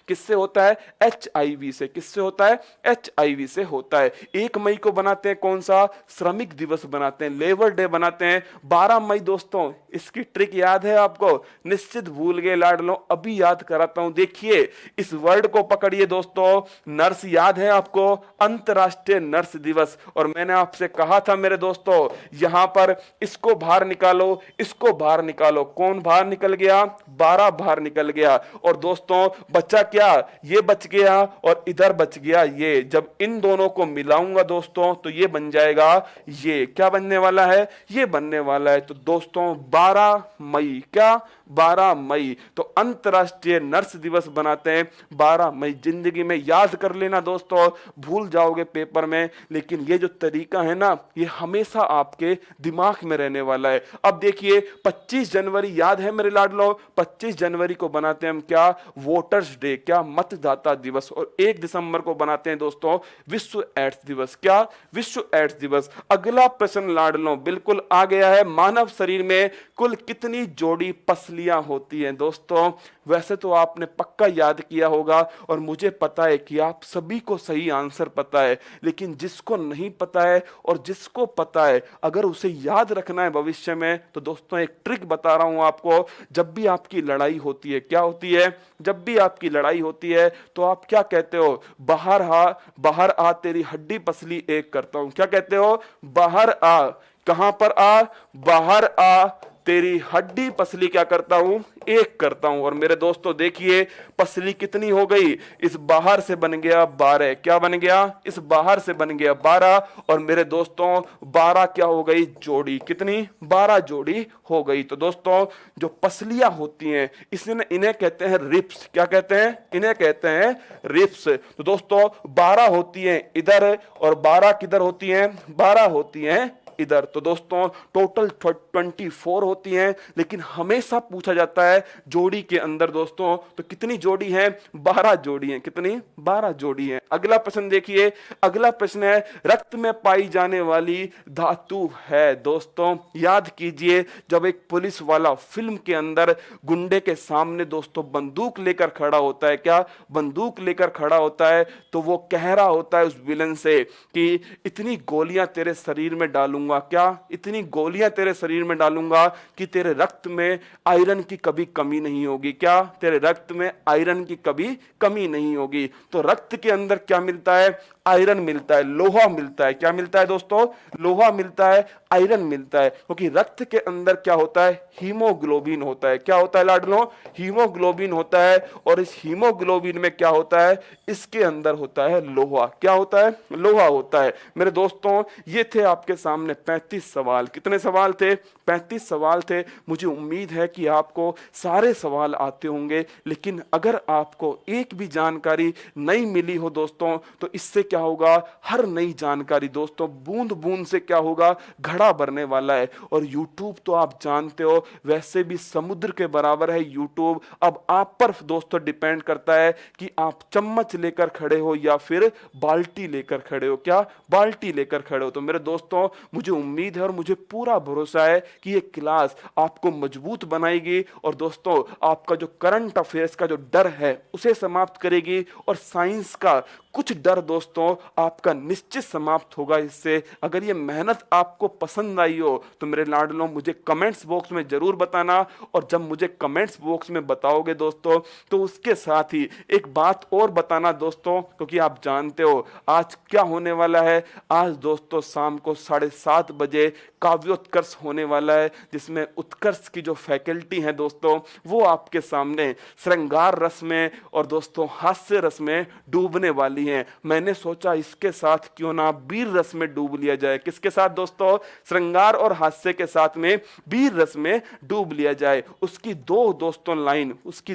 Speaker 1: किससे होता है? HIV से। किससे होता है? HIV से होता है। 1 मई को बनाते हैं कौन सा? श्रमिक दिवस बनाते हैं, लेबर डे बनाते हैं। 12 मई दोस्तों इसकी ट्रिक याद है आपको? निश्चित भूल गए लाडलो, अभी याद कराता हूं। देखिए इस वर्ड को पकड़िए दोस्तों, नर्स याद है आपको? अंतरराष्ट्रीय नर्स दिवस। और मैंने आपसे कहा था मेरे दोस्तों यहां पर इसको बाहर निकालो, इसको बाहर निकालो। कौन बाहर निकल गया? 12 बाहर निकल गया। और दोस्तों बच्चा क्या? ये बच गया और इधर बच गया ये। जब इन दोनों को मिलाऊंगा दोस्तों तो ये बन जाएगा ये। क्या बनने वाला है? ये बनने वाला है। तो दोस्तों 12 मई। क्या? 12 मई। तो अंतरराष्ट्रीय नर्स दिवस बनाते हैं 12 मई। जिंदगी में याद कर लेना दोस्तों, भूल जाओगे पेपर में, लेकिन ये जो तरीका है ना ये हमेशा आपके दिमाग में रहने वाला है। अब देखिए 25 जनवरी याद है मेरे लाडलो? 25 जनवरी को बनाते हैं हम क्या? वोटर्स डे, क्या मतदाता दिवस, और 1 दिसंबर को बनाते हैं दोस्तों विश्व एड्स दिवस। क्या? विश्व एड्स दिवस। अगला प्रश्न लाडलो बिल्कुल आ गया है, मानव शरीर में कुल कितनी जोड़ी पसलियां होती हैं? दोस्तों वैसे तो आपने पक्का याद किया होगा और मुझे पता है कि आप सभी को सही आंसर पता है, लेकिन जिसको नहीं पता है और जिसको पता है अगर उसे याद रखना है भविष्य में, तो दोस्तों एक ट्रिक बता रहा हूं आपको। जब भी आपकी लड़ाई होती है, क्या होती है? जब भी आपकी लड़ाई होती है तो आप क्या कहते हो? बाहर आ तेरी हड्डी पसली एक करता हूं। क्या कहते हो? बाहर आ। कहां पर आ? बाहर आ तेरी हड्डी पसली क्या करता हूं? एक करता हूं। और मेरे दोस्तों देखिए पसली कितनी हो गई, इस बाहर से बन गया 12। क्या बन गया? इस बाहर से बन गया 12। और मेरे दोस्तों 12 क्या हो गई? जोड़ी। कितनी? 12 जोड़ी हो गई। तो दोस्तों जो पसलियां होती हैं इन्हें कहते हैं रिप्स। क्या कहते हैं? इन्हें कहते हैं रिप्स। तो दोस्तों 12 होती हैं इधर और 12 किधर होती हैं? 12 होती हैं इधर। तो दोस्तों टोटल 24 होती हैं, लेकिन हमेशा पूछा जाता है जोड़ी के अंदर दोस्तों तो कितनी जोड़ी है? 12 जोड़ी हैं। कितनी? 12 जोड़ी हैं। अगला प्रश्न देखिए, अगला प्रश्न है रक्त में पाई जाने वाली धातु है। दोस्तों याद कीजिए जब एक पुलिस वाला फिल्म के अंदर गुंडे के सामने दोस्तों बंदूक लेकर खड़ा होता है, क्या? बंदूक लेकर खड़ा होता है, तो वो कह रहा होता है उस विलन से कि इतनी गोलियां तेरे शरीर में डालूंगा। क्या? इतनी गोलियां तेरे शरीर में डालूंगा कि तेरे रक्त में आयरन की कभी कमी नहीं होगी। क्या? तेरे रक्त में आयरन की कभी कमी नहीं होगी। तो रक्त के अंदर क्या मिलता है? आयरन मिलता है, लोहा मिलता है। क्या मिलता है दोस्तों? लोहा मिलता है, आयरन मिलता है। क्योंकि रक्त के अंदर क्या होता है? हीमोग्लोबिन होता है। क्या होता है लाडलो? हीमोग्लोबिन होता है। और इस हीमोग्लोबिन में क्या होता है? इसके अंदर होता है लोहा। क्या होता है? लोहा होता है। मेरे दोस्तों ये थे आपके सामने 35 सवाल। कितने सवाल थे? 35 सवाल थे। मुझे उम्मीद है कि आपको सारे सवाल आते होंगे, लेकिन अगर आपको एक भी जानकारी नहीं मिली हो दोस्तों तो इससे क्या होगा? हर नई जानकारी दोस्तों बूंद बूंद से क्या होगा? घड़ा भरने वाला है। और YouTube तो आप जानते हो वैसे भी समुद्र के बराबर है YouTube। अब आप पर दोस्तों डिपेंड करता है कि आप चम्मच लेकर खड़े हो या फिर बाल्टी लेकर खड़े हो। क्या? बाल्टी लेकर खड़े हो। तो मेरे दोस्तों मुझे उम्मीद है और मुझे पूरा भरोसा है कि ये क्लास आपको मजबूत बनाएगी और दोस्तों आपका जो करंट अफेयर्स का जो डर है उसे समाप्त करेगी, और साइंस का कुछ डर दोस्तों आपका निश्चित समाप्त होगा इससे। अगर ये मेहनत आपको पसंद आई हो तो मेरे लाडलों मुझे कमेंट्स बॉक्स में जरूर बताना। और जब मुझे कमेंट्स बॉक्स में बताओगे दोस्तों तो उसके साथ ही एक बात और बताना दोस्तों, क्योंकि आप जानते हो आज क्या होने वाला है। आज दोस्तों शाम को 7:30 बजे काव्योत्कर्ष होने वाला है, जिसमें उत्कर्ष की जो फैकल्टी है दोस्तों वो आपके सामने श्रृंगार रस में और दोस्तों हास्य रस में डूबने वाली हैं। मैंने सोचा इसके साथ क्यों ना वीर रस में डूब लिया जाए। किसके साथ दोस्तों? श्रृंगार और हास्य के साथ में वीर रस में डूब लिया जाए। उसकी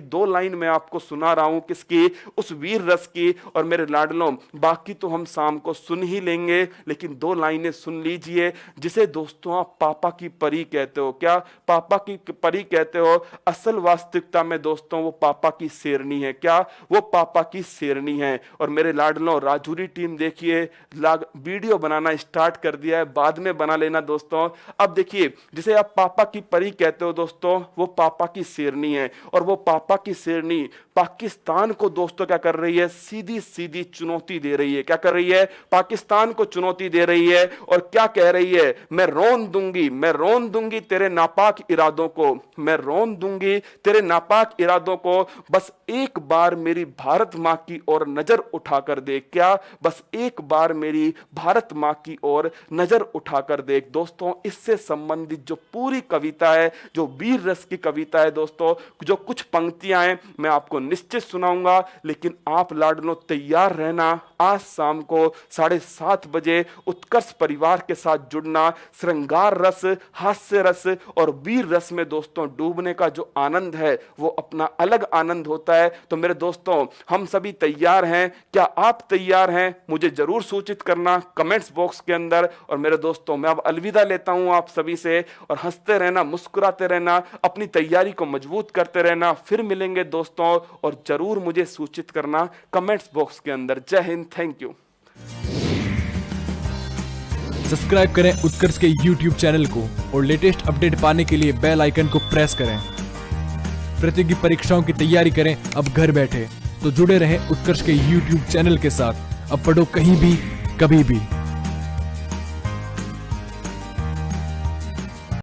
Speaker 1: दो लाइन मैं आपको सुना रहा हूं। किसकी? उस वीर रस की। और मेरे लाडलों बाकी तो हम शाम को सुन ही लेंगे, लेकिन 2 लाइनें सुन लीजिए, जिसे दोस्तों आप पापा की परी कहते हो। क्या? पापा की परी कहते हो। असल वास्तविकता में दोस्तों वो पापा की शेरनी है। क्या? वो पापा की शेरनी है। और मेरे लाडलों राजूरी टीम देखिए वीडियो बनाना स्टार्ट कर दिया है, बाद में बना लेना दोस्तों। अब देखिए जिसे आप पापा की परी कहते हो दोस्तों वो पापा की शेरनी है। और वो पापा की शेरनी पाकिस्तान को दोस्तों क्या कर रही है? सीधी सीधी चुनौती दे रही है। क्या कर रही है? पाकिस्तान को चुनौती दे रही है। और क्या कह रही है? मैं रौन दूंगी तेरे नापाक इरादों को, मैं रौन दूंगी तेरे नापाक इरादों को। बस एक बार मेरी भारत मां की ओर नजर उठाकर देख। क्या? बस एक बार मेरी भारत मां की ओर नजर उठाकर देख। दोस्तों इससे संबंधित जो पूरी कविता है, जो वीर रस की कविता है दोस्तों, जो कुछ पंक्तियां हैं मैं आपको निश्चित सुनाऊंगा, लेकिन आप लाडलों तैयार रहना। आज शाम को 7:30 बजे उत्कर्ष परिवार के साथ जुड़ना। श्रृंगार रस, हास्य रस और वीर रस में दोस्तों डूबने का जो आनंद है वो अपना अलग आनंद होता है। तो मेरे दोस्तों हम सभी तैयार हैं। क्या आप तैयार हैं? मुझे जरूर सूचित करना कमेंट्स बॉक्स के अंदर। और मेरे दोस्तों मैं अब अलविदा लेता हूं आप सभी से। और हंसते रहना, मुस्कुराते रहना, अपनी तैयारी को मजबूत करते रहना। फिर मिलेंगे दोस्तों और जरूर मुझे सूचित करना कमेंट्स बॉक्स के अंदर। जय हिंद, थैंक यू।
Speaker 2: सब्सक्राइब करें उत्कर्ष के YouTube चैनल को और लेटेस्ट अपडेट पाने के लिए बेल आइकन को प्रेस करें। प्रतियोगी परीक्षाओं की तैयारी करें अब घर बैठे। तो जुड़े रहें उत्कर्ष के YouTube चैनल के साथ। अब पढ़ो कहीं भी, कभी भी।